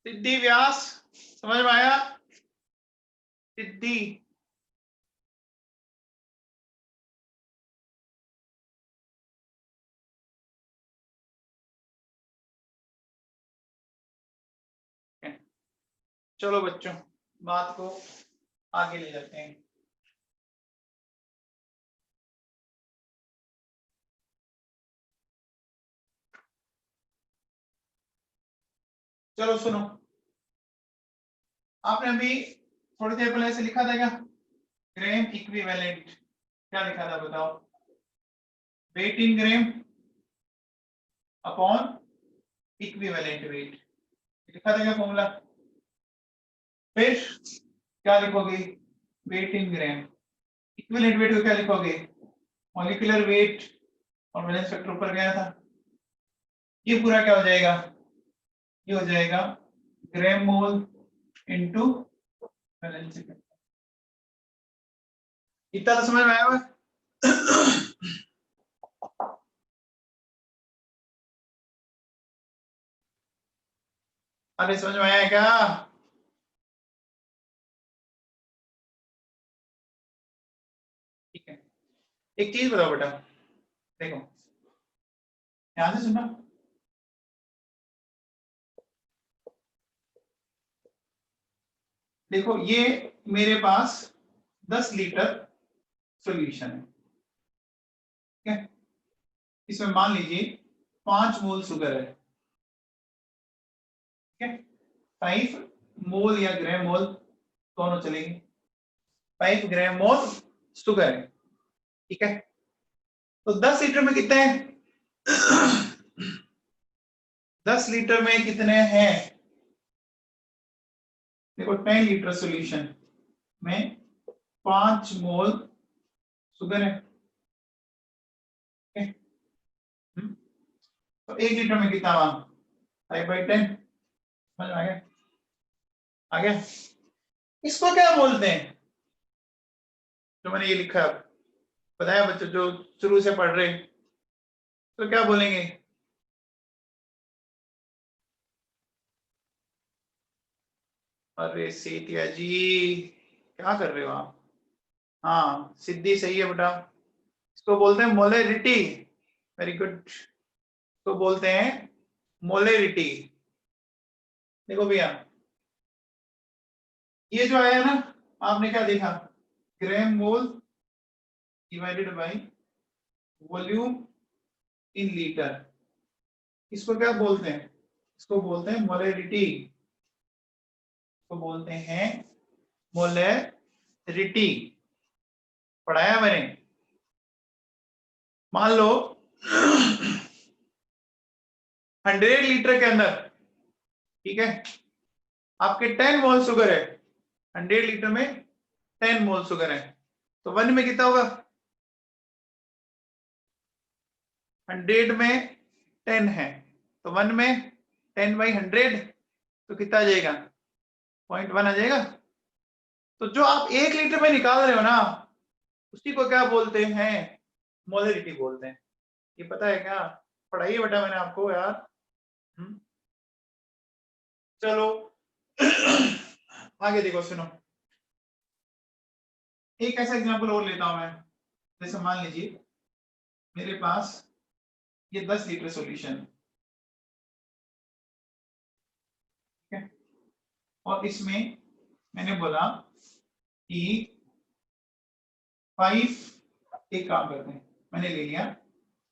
सिद्धि व्यास समझ में आया? सिद्धि चलो बच्चों बात को आगे ले जाते हैं। चलो सुनो, आपने अभी थोड़ी देर पहले ऐसे लिखा था क्या, ग्राम इक्विवेलेंट, क्या लिखा था बताओ, wait in gram upon equivalent wait, लिखा था क्या फॉर्मूला? फिर क्या लिखोगे, wait in gram, equivalent weight को क्या लिखोगे, मॉलिक्यूलर वेट, और वैलेंस फैक्टर ऊपर गया था, ये पूरा क्या हो जाएगा, ये हो जाएगा gram mole into valency factor. इतना तो समझ में आया हुआ? अरे समझ में आया क्या? ठीक है, एक चीज बताओ बेटा, देखो ध्यान से सुनना, देखो ये मेरे पास 10 लीटर सॉल्यूशन है, ठीक है, इसमें मान लीजिए 5 मोल शुगर है, ठीक है, 5 मोल या ग्राम मोल दोनों चलेंगे, 5 ग्राम मोल शुगर है, ठीक है, तो 10 लीटर में कितने हैं? 10 लीटर में कितने हैं? देखो 10 लीटर सॉल्यूशन में 5 मोल शुगर है, ठीक है? तो 1 लीटर में कितना हुआ, 5/10, समझ में आ गया? आ गया? इसको क्या बोलते हैं, जो मैंने ये लिखा बताया बच्चों जो शुरू से पढ़ रहे, तो क्या बोलेंगे? अरे सेठिया जी क्या कर रहे हो आप? हाँ सिद्धि सही है बेटा, इसको बोलते हैं मोलरिटी, वेरी गुड, तो बोलते हैं मोलरिटी। देखो भैया ये जो आया ना, आपने क्या देखा, gram mole divided by volume in litre. इसको क्या बोलते हैं? इसको बोलते हैं मोलरिटी, इसको बोलते हैं मोलरिटी। पढ़ाया मैंने। मान लो 100 लीटर के अंदर, ठीक है, आपके 10 मोल शुगर है। 100 लीटर में 10 मोल शुगर है, तो 1 में कितना होगा? 100 में 10 है, तो 1 में 10/100, तो कितना आ जाएगा? 0.1 आ जाएगा। तो जो आप 1 लीटर में निकाल रहे हो ना, उसी को क्या बोलते हैं? मोलरिटी बोलते हैं। ये पता है क्या? पढ़ाइए बेटा मैंने आपको यार। चलो आगे देखो, सुनो। एक ऐसा एग्जांपल और लेता हूं मैं। जैसे मान लीजिए मेरे पास ये 10 लीटर सॉल्यूशन, ठीक है, और इसमें मैंने बोला कि 5, एक काम करते हैं, मैंने ले लिया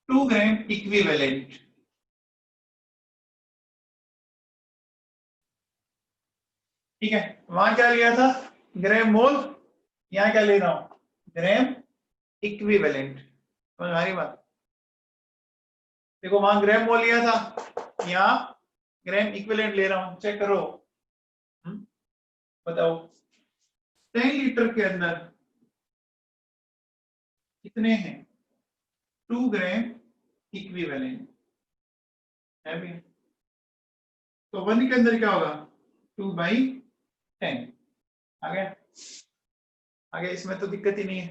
2 ग्राम इक्विवेलेंट, ठीक है। वहां क्या लिया था? ग्राम मोल। यहाँ क्या ले रहा हूं? Gram equivalent. समझ आ रही बात? देखो वहां ग्राम मोल लिया था, यहाँ ग्राम इक्विवेलेंट ले रहा हूं। चेक करो। बताओ 10 लीटर के अंदर कितने हैं? 2 ग्राम इक्विवेलेंट है भी। तो 1 के अंदर क्या होगा? 2/10 आ गया। आगे इसमें तो दिक्कत ही नहीं है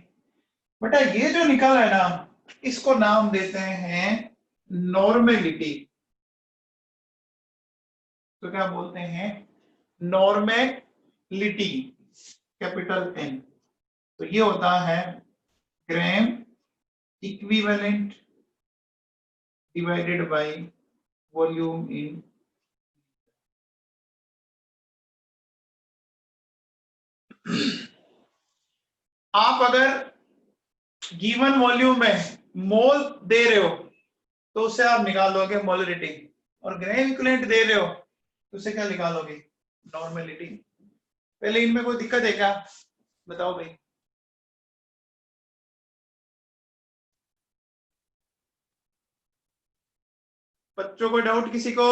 बेटा। ये जो निकला है ना, इसको नाम देते हैं नॉर्मेलिटी। तो क्या बोलते हैं? Normality, capital N। तो ये होता है gram equivalent divided by volume इन। आप अगर गिवन वॉल्यूम में मोल दे रहे हो तो उससे आप निकाल लोगे मोलरिटी, और ग्राम इक्विवेलेंट दे रहे हो तो उससे क्या निकालोगे? नॉर्मेलिटी। पहले इनमें कोई दिक्कत है क्या? बताओ भाई। बच्चों को डाउट किसी को?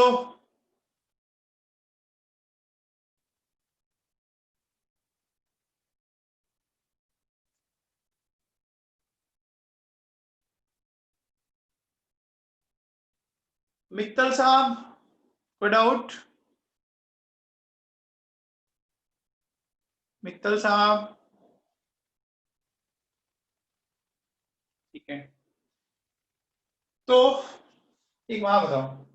मित्तल साहब कोई डाउट? मित्तल साहब, ठीक है। तो एक वहां बताओ,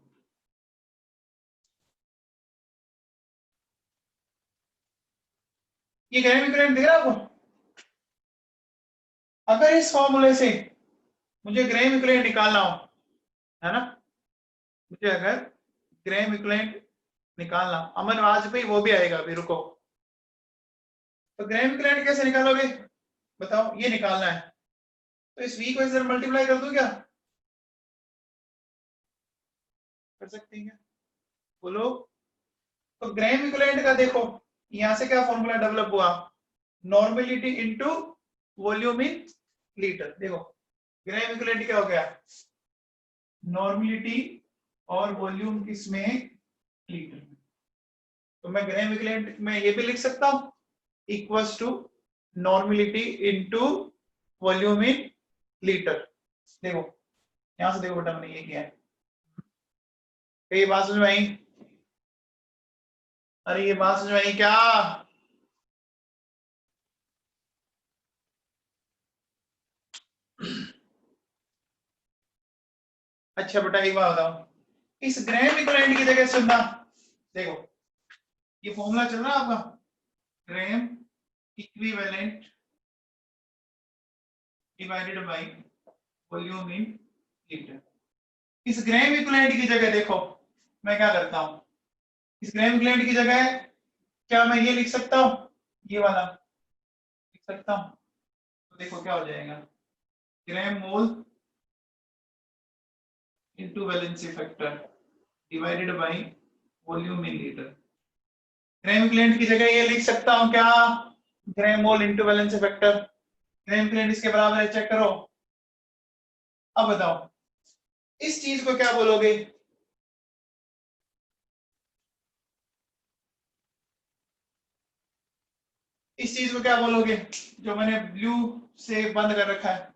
ये ग्राम इक्विवेलेंट दे रहा है आपको? अगर इस फॉर्मूले से मुझे ग्राम इक्विवेलेंट निकालना हो, है ना, मुझे अगर ग्राम इक्विवेलेंट निकालना, अमन वाजपेयी वो भी आएगा अभी, रुको। तो ग्राम इक्विवेलेंट कैसे निकालोगे? बताओ, ये निकालना है तो इस v को इधर मल्टीप्लाई कर दूं क्या? कर सकते हैं क्या? बोलो। तो ग्राम इक्विवेलेंट का देखो, यहां से क्या फॉर्मूला डेवलप हुआ? Normality into volume in litre. देखो ग्राम इक्विवेलेंट क्या हो गया? नॉर्मेलिटी और वॉल्यूम किसमें? लीटर में। तो मैं ग्राम इक्विवेलेंट में ये भी लिख सकता हूं, equals to normality into volume in litre. देखो यहां से देखो बेटा, मैंने ये किया है। ये बात समझ में आई? अरे ये बात समझ में आई क्या? अच्छा बेटा एक बात बताओ, इस ग्राम इक्विवेलेंट की जगह सुनना। देखो ये फॉर्मूला चल रहा है आपका, gram equivalent divided by volume in litre. इस ग्राम इक्विवेलेंट की जगह देखो मैं क्या करता हूं, इस ग्राम इक्विवेलेंट की जगह क्या मैं ये लिख सकता हूं? ये वाला लिख सकता हूं, तो देखो क्या हो जाएगा, gram mole into valency factor divided by volume in litre. Gram equivalent की जगह ये लिख सकता हूं क्या, gram mole into valency factor. Gram equivalent इसके बराबर है, चेक करो। अब बताओ इस चीज को क्या बोलोगे, इस चीज को क्या बोलोगे जो मैंने ब्लू से बंद कर रखा है,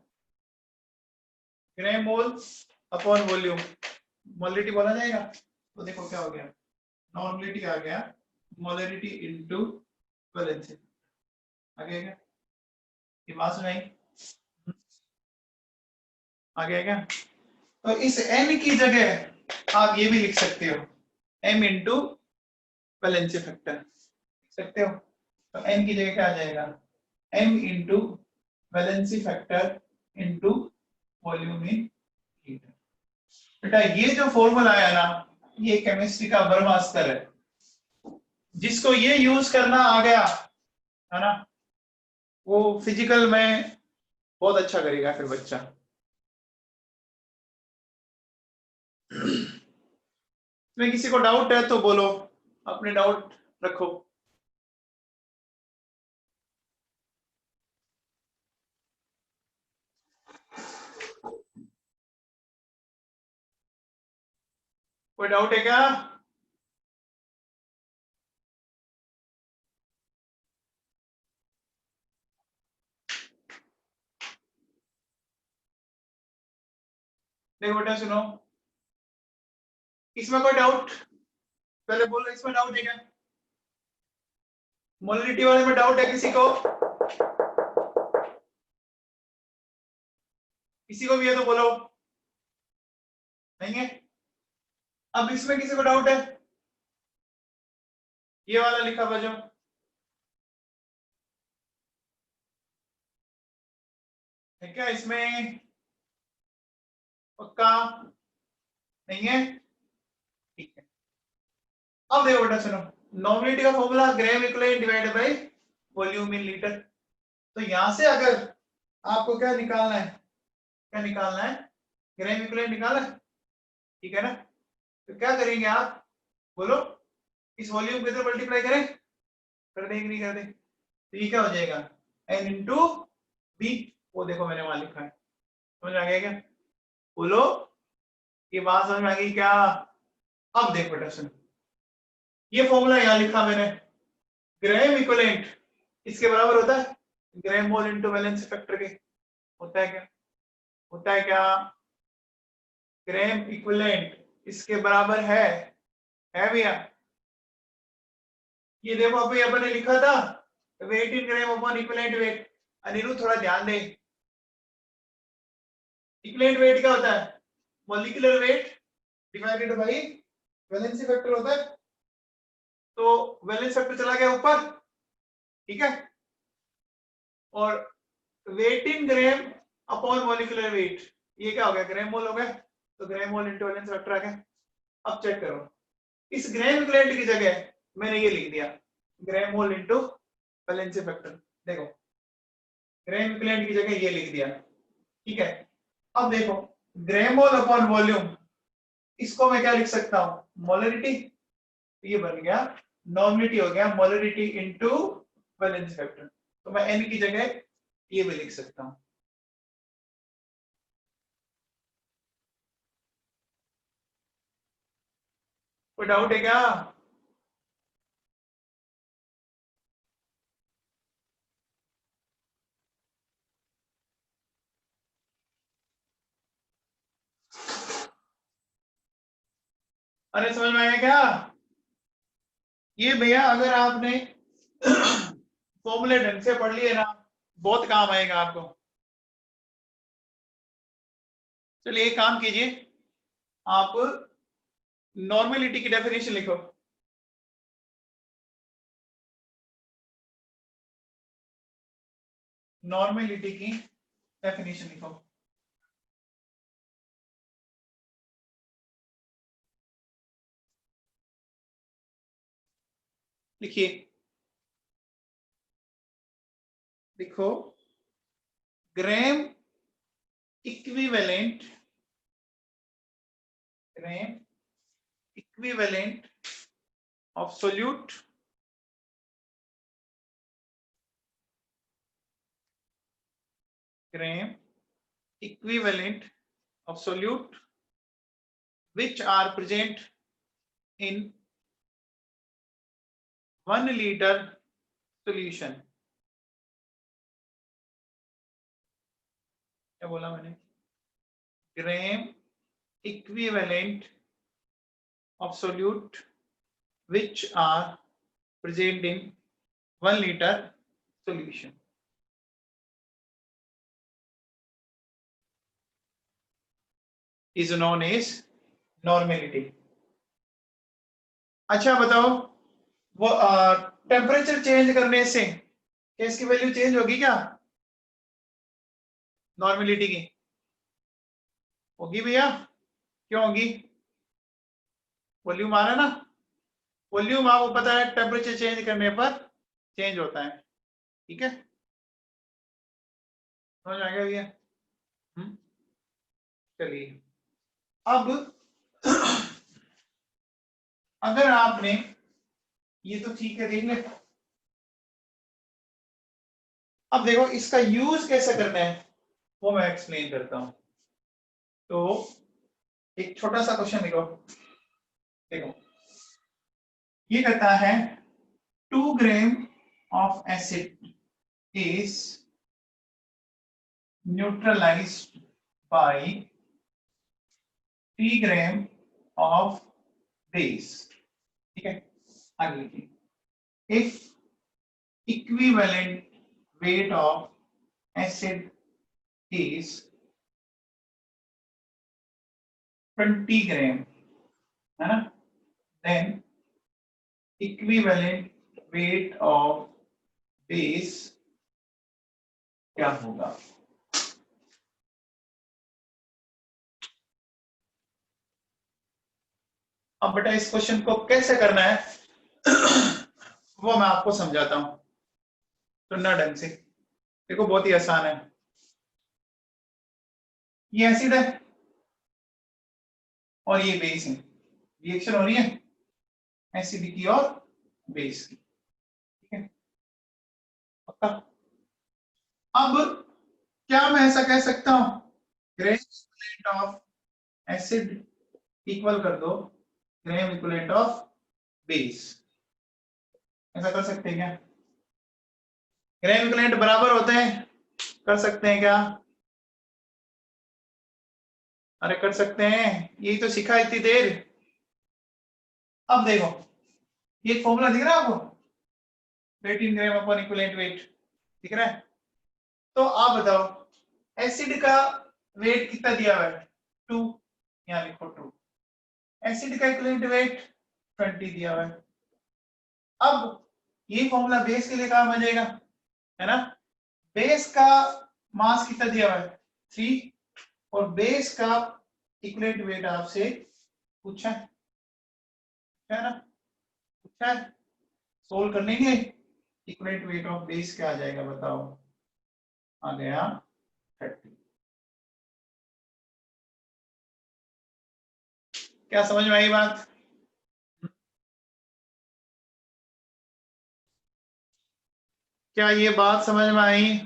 ग्राम मोल अपॉन वॉल्यूम, मोलरिटी बोला जाएगा। तो देखो क्या हो गया, नॉर्मलिटी आ गया, मोलरिटी इनटू वैलेंसी आ गया क्या, ये बात सुनाई आ गया क्या। तो इस n की जगह आप ये भी लिख सकते हो, m इंटू वैलेंसी फैक्टर लिख सकते हो। तो n की जगह क्या आ जाएगा, m into valency factor into volume in litre. बेटा ये जो फॉर्मूला आया ना, ये केमिस्ट्री का ब्रह्मास्त्र है, जिसको ये यूज करना आ गया है ना, वो फिजिकल में बहुत अच्छा करेगा फिर बच्चा। में किसी को डाउट है तो बोलो, अपने डाउट रखो। कोई डाउट है क्या, देखो बेटा सुनो, इसमें कोई डाउट, पहले बोलो इसमें डाउट है क्या, मोलरिटी वाले में डाउट है किसी को, किसी को भी है तो बोलो, नहीं है। अब इसमें किसी को डाउट है, ये वाला लिखा हुआ जो है क्या इसमें, पक्का नहीं है, ठीक है। अब देखो बेटा सुनो, नॉर्मलिटी का formula gram equivalent divided by volume in litre. तो यहां से अगर आपको क्या निकालना है, क्या निकालना है, ग्राम इक्विवेलेंट निकालना है, ठीक है ना। तो क्या करेंगे आप बोलो, इस वॉल्यूम को इधर मल्टीप्लाई करें, कर दें कि नहीं कर दें। तो ये क्या हो जाएगा, n इंटू बी, वो देखो मैंने वहां लिखा है, समझ आ गया क्या, बोलो ये बात समझ में आ गई क्या। अब देखो बेटा सुन, ये फॉर्मूला यहां लिखा मैंने, ग्राम इक्विवेलेंट इसके बराबर होता है ग्राम मोल इनटू वैलेंसी फैक्टर के, होता है क्या, होता है क्या, ग्राम इक्विवेलेंट इसके बराबर है भैया। ये देखो अभी अपन ने लिखा था weight in gram upon equivalent weight. Aniruddh थोड़ा ध्यान दे, इक्विवेलेंट वेट क्या होता है, molecular weight divided by valency factor होता है। तो वैलेंस फैक्टर चला गया ऊपर, ठीक है, और weight in gram upon molecular wait, ये क्या हो गया, ग्राम मोल हो गया। तो ग्राम मोल इनटू वैलेंस फैक्टर आ गया। अब चेक करो, इस ग्राम इक्विवेलेंट की जगह मैंने ये लिख दिया ग्राम मोल इनटू वैलेंसी फैक्टर। देखो ग्राम इक्विवेलेंट की जगह ये लिख दिया, ठीक है। अब देखो ग्राम मोल अपॉन वॉल्यूम, इसको मैं क्या लिख सकता हूं, मोलरिटी, ये बन गया नॉर्मलिटी, हो गया मोलरिटी इनटू वैलेंस फैक्टर। तो मैं n की जगह ये भी लिख सकता हूं। कोई डाउट है क्या, अरे समझ में आया क्या। ये भैया अगर आपने फॉर्मूले ढंग से पढ़ लिए ना, बहुत काम आएगा आपको। चलिए एक काम कीजिए, आप नॉर्मलिटी की डेफिनेशन लिखो। नॉर्मलिटी की डेफिनेशन लिखो। लिखिए, लिखो gram equivalent of solute gram equivalent of solute which are present in 1 liter solution. क्या बोला मैंने? ग्राम equivalent of solute which are present in 1 liter solution. Is known as normality. अच्छा बताओ, वो टेम्परेचर चेंज करने से क्या इसकी वैल्यू चेंज होगी क्या? नॉर्मेलिटी की होगी भैया? क्यों होगी? वॉल्यूम आ रहा है ना? वॉल्यूम आपको पता है टेम्परेचर चेंज करने पर चेंज होता है, ठीक है? समझ आ गया भैया? चलिए, अब अगर आपने ये तो ठीक है, देख ले। अब देखो इसका यूज कैसे करना है वो मैं एक्सप्लेन करता हूं। तो एक छोटा सा क्वेश्चन देखो ये कहता है 2 gram of acid is neutralized by 3 gram of base, ठीक है? आगे लिखिए, if equivalent weight of acid is 20 gram, है ना? then equivalent weight of base क्या होगा? अब बेटा इस क्वेश्चन को कैसे करना है वो मैं आपको समझाता हूं, सुनना ढंग से। देखो बहुत ही आसान है। ये एसिड है और ये बेस है, रिएक्शन हो रही है एसिड की और बेस की, ठीक है? पक्का? अब क्या मैं ऐसा कह सकता हूं, ग्राम इक्विवेलेंट ऑफ एसिड इक्वल कर दो ग्राम इक्विवेलेंट ऑफ बेस, ऐसा कर सकते हैं क्या? ग्राम इक्विवेलेंट बराबर होते हैं, कर सकते हैं क्या? अरे कर सकते हैं, यही तो सीखा इतनी देर। अब देखो ये फॉर्मूला दिख रहा है आपको, 18 ग्राम अपॉन इक्विवेलेंट वेट, दिख रहा है? तो आप बताओ एसिड का वेट कितना दिया हुआ है? 2, यहां लिखो 2। एसिड का इक्विवेलेंट वेट 20 दिया हुआ है। अब ये फॉर्मूला बेस के लिए काम आ जाएगा, है ना? बेस का मास कितना दिया हुआ है? 3, और बेस का इक्विवेलेंट वेट आपसे पूछा है ना? पूछा है, सोल्व कर लेंगे। इक्विवेलेंट वेट ऑफ बेस क्या आ जाएगा बताओ? आ गया 30। क्या समझ में आई बात? क्या ये बात समझ में आई?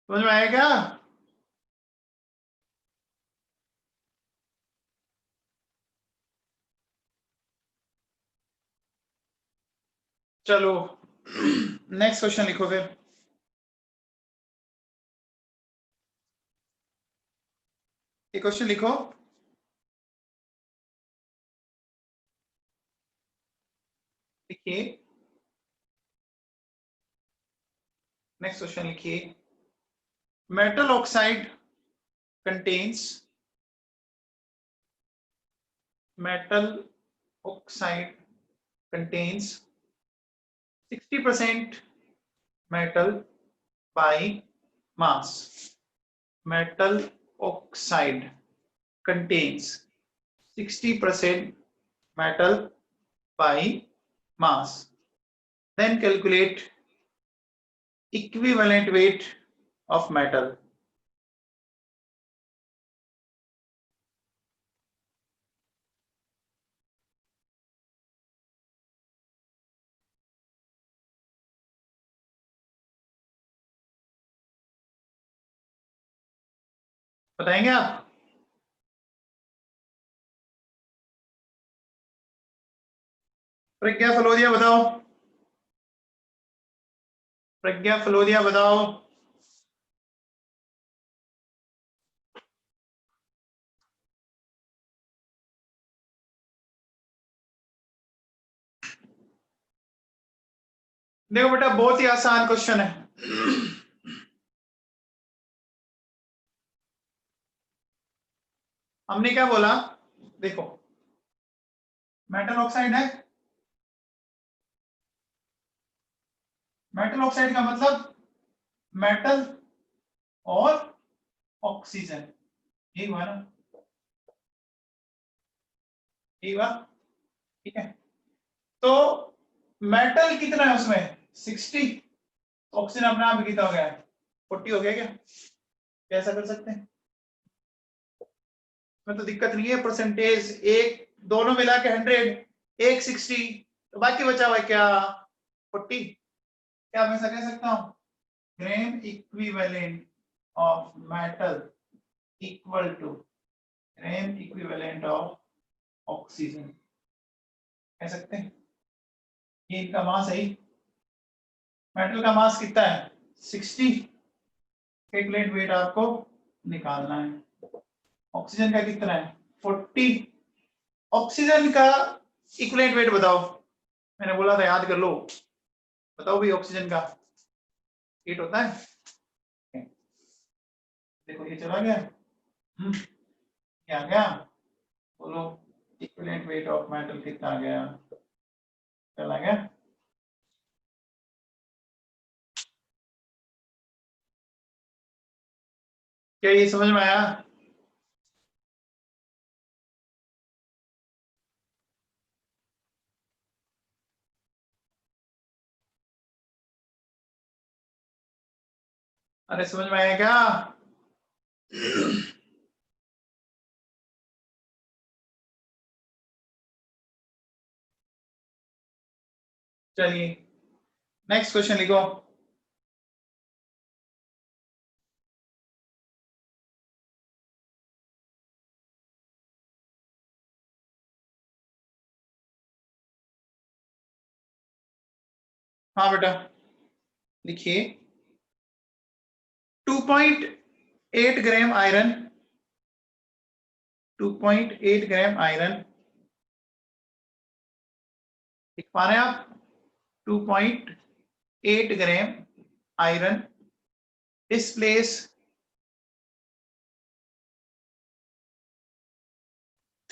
समझ में आया क्या? चलो नेक्स्ट क्वेश्चन लिखो फिर। ये क्वेश्चन लिखो, लिखिए नेक्स्ट क्वेश्चन लिखिए, metal oxide contains metal oxide contains 60% metal by mass. Metal oxide contains 60% metal by mass. Then calculate equivalent weight of metal. बताएंगे आप? प्रज्ञा फलोदिया बताओ, प्रज्ञा फलोदिया बताओ। देखो बेटा बहुत ही आसान क्वेश्चन है। हमने क्या बोला, देखो मेटल ऑक्साइड है, मेटल ऑक्साइड का मतलब मेटल और ऑक्सीजन, यही हुआ ना, यही हुआ, ठीक है। तो मेटल कितना है उसमें 60, ऑक्सीजन अपने आप कितना हो गया 40 हो गया क्या? कैसा कर सकते हैं? में तो दिक्कत नहीं है, परसेंटेज एक दोनों मिला के 100, एक 60, तो बाकी बचा हुआ क्या 40। क्या मैं ऐसा कह सकता हूँ, gram equivalent of metal equal to gram equivalent of oxygen, कह सकते हैं। ये इनका मास है, मेटल का मास कितना है 60, कैलकुलेट वेट आपको निकालना है। ऑक्सीजन का कितना है 40, ऑक्सीजन का इक्विवेलेंट वेट बताओ, मैंने बोला था याद कर लो, बताओ भाई ऑक्सीजन का 8 होता है। देखो ये चला गया, क्या आ गया बोलो, इक्विवेलेंट वेट ऑफ मेटल कितना आ गया, चला गया। क्या ये समझ में आया? अरे समझ में आया क्या? चलिए नेक्स्ट क्वेश्चन लिखो। हाँ बेटा लिखिए, 2.8 ग्राम आयरन, 2.8 ग्राम आयरन, लिख पा रहे हैं आप? 2.8 gram iron displace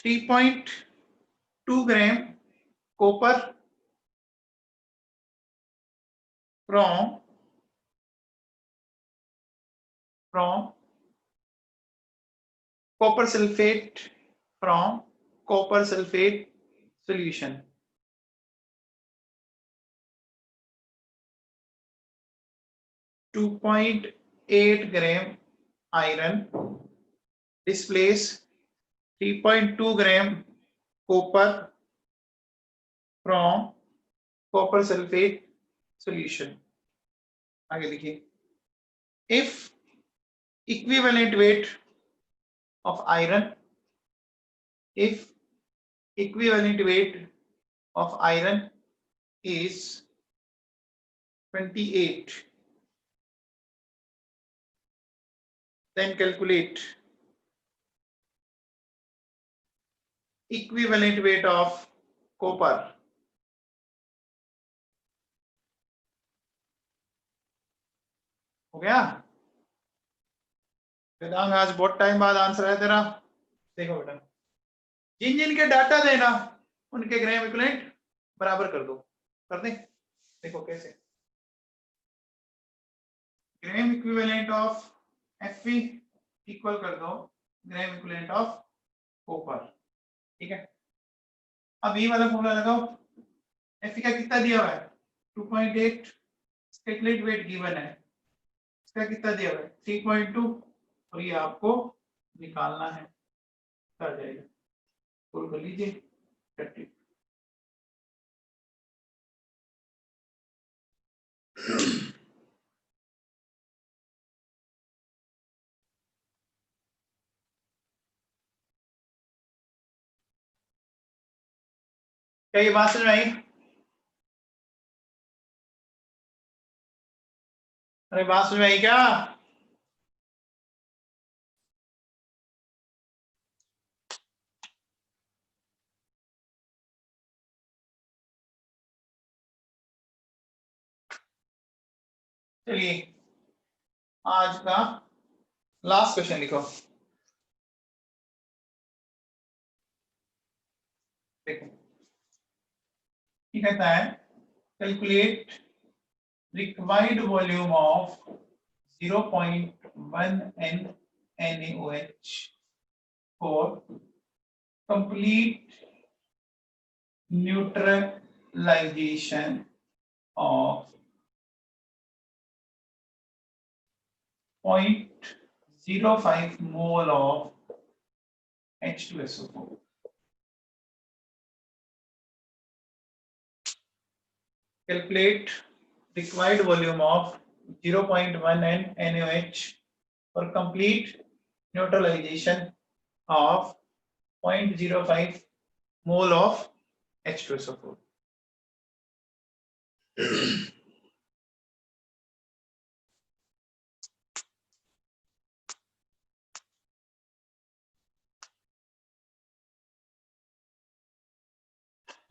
3.2 gram copper from copper sulfate, from copper sulfate solution. .8 gram iron displace 3.2 gram copper from copper sulfate solution. आगे लिखिए, if equivalent weight of iron, if equivalent weight of iron is 28, then calculate equivalent weight of copper. हो गया वेदांग? आज बहुत टाइम बाद आंसर है तेरा। देखो बेटा, जिन जिन के डाटा देना उनके ग्राम इक्विवेलेंट बराबर कर दो, कर दें। देखो कैसे, ग्राम इक्विवेलेंट ऑफ Fe इक्वल कर दो ग्राम इक्विवेलेंट ऑफ कॉपर, ठीक है। अब ये वाला फॉर्मूला लगाओ, Fe का कितना दिया हुआ है 2.8, स्पेकुलेट वेट गिवन है, इसका कितना दिया हुआ है 3.2, और ये आपको निकालना है, कर जाएगा, सोल्व कर लीजिए 30। क्या ये बात समझ में आई? अरे बात समझ में आई क्या? चलिए आज का लास्ट क्वेश्चन लिखो। देखो ये कहता है calculate required volume of 0.1 NaOH for complete neutralization of 0.05 mole of H2SO4. Calculate required volume of 0.1 NaOH for complete neutralization of 0.05 mole of H2SO4.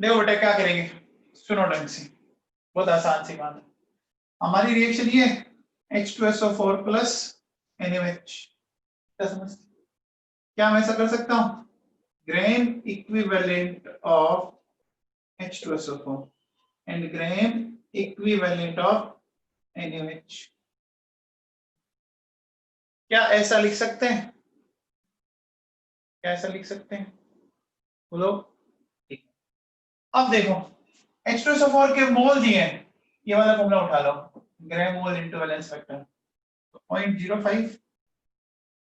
देखो बेटा क्या करेंगे, सुनो ढंग से, बहुत आसान सी बात है। हमारी रिएक्शन ये H2SO4 प्लस NaOH, क्या समझते? क्या मैं ऐसा कर सकता हूँ, gram equivalent of H2SO4 and gram equivalent of NaOH, क्या ऐसा लिख सकते हैं? क्या ऐसा लिख सकते हैं बोलो? ठीक। अब देखो H2SO4 के मोल दिए हैं, ये वाला फॉर्मूला उठा लो, ग्राम mole into valence factor 0.05।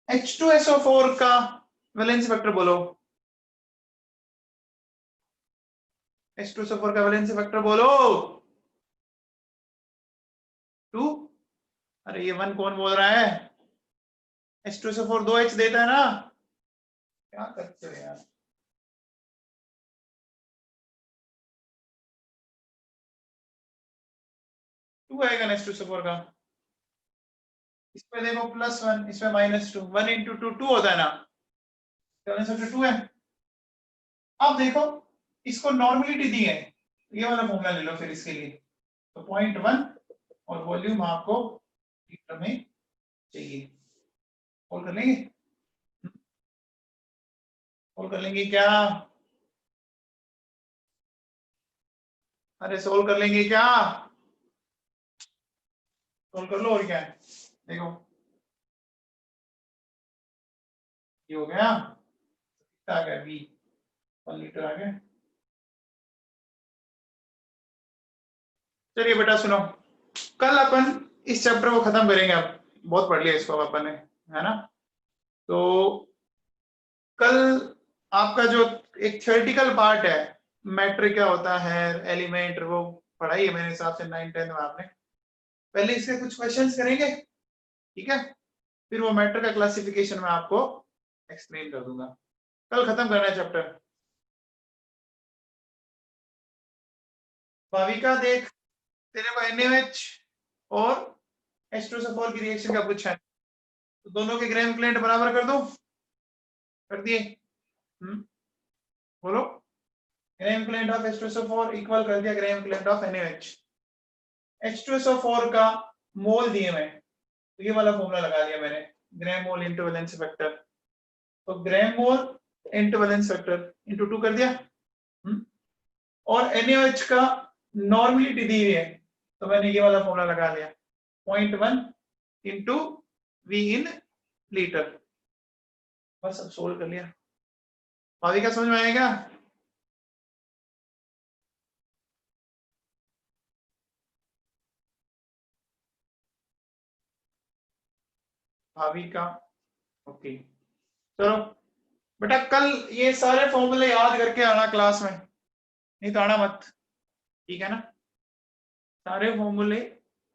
H2SO4 का वैलेंस फैक्टर बोलो, H2SO4 का वैलेंस फैक्टर बोलो 2। अरे ये 1 कौन बोल रहा है? H2SO4 2H देता है ना, क्या करते हो यार? टू आएगा ना H2SO4 का, इसमें देखो +1, इसमें -2, 1 इंटू 2 2 होता है ना, वैलेंस फैक्टर 2 है। अब देखो इसको नॉर्मलिटी दी है, ये वाला फॉर्मूला ले लो फिर इसके लिए, तो 0.1 और वॉल्यूम आपको लीटर में चाहिए। सोल्व कर लेंगे? सोल्व कर लेंगे क्या? अरे सोल्व कर लेंगे क्या? सोल्व कर लो, और क्या है देखो, ये हो गया, कितना आ गया V 1 लीटर आ गया। चलिए बेटा सुनो, कल अपन इस चैप्टर को खत्म करेंगे, अब बहुत पढ़ लिया इसको अपन ने, है ना। तो कल आपका जो एक थियोरेटिकल पार्ट है, मैट्रिक क्या होता है, एलिमेंट, वो पढ़ाई है मेरे हिसाब से 9 10 में आपने। पहले इसके कुछ क्वेश्चंस करेंगे, ठीक है, फिर वो मैट्रिक का क्लासिफिकेशन में आपको एक्सप्लेन कर दूंगा। कल खत्म करना है चैप्टर। भाविका देख, तेरे को NaOH और H2SO4 की रिएक्शन का पूछा है, तो दोनों के ग्राम इक्विवेलेंट बराबर कर दो, कर दिए? बोलो, ग्राम इक्विवेलेंट ऑफ H2SO4 इक्वल कर दिया ग्राम इक्विवेलेंट ऑफ NaOH। H2SO4 का मोल दिए मैं, तो ये वाला फॉर्मूला लगा दिया मैंने, ग्राम मोल इनटू वैलेंस फैक्टर, तो ग्राम mole into valence factor into 2 कर दिया। और NaOH का नॉर्मलिटी दी हुई है, तो मैंने ये वाला फॉर्मूला लगा लिया 0.1 इंटू वी इन लीटर। बस अब सोल्व कर लिया। भाविका समझ में आएगा? भाविका ओके। चलो बेटा कल ये सारे फॉर्मूले याद करके आना क्लास में, नहीं तो आना मत, ठीक है ना? सारे फॉर्मूले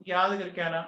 याद करके आना।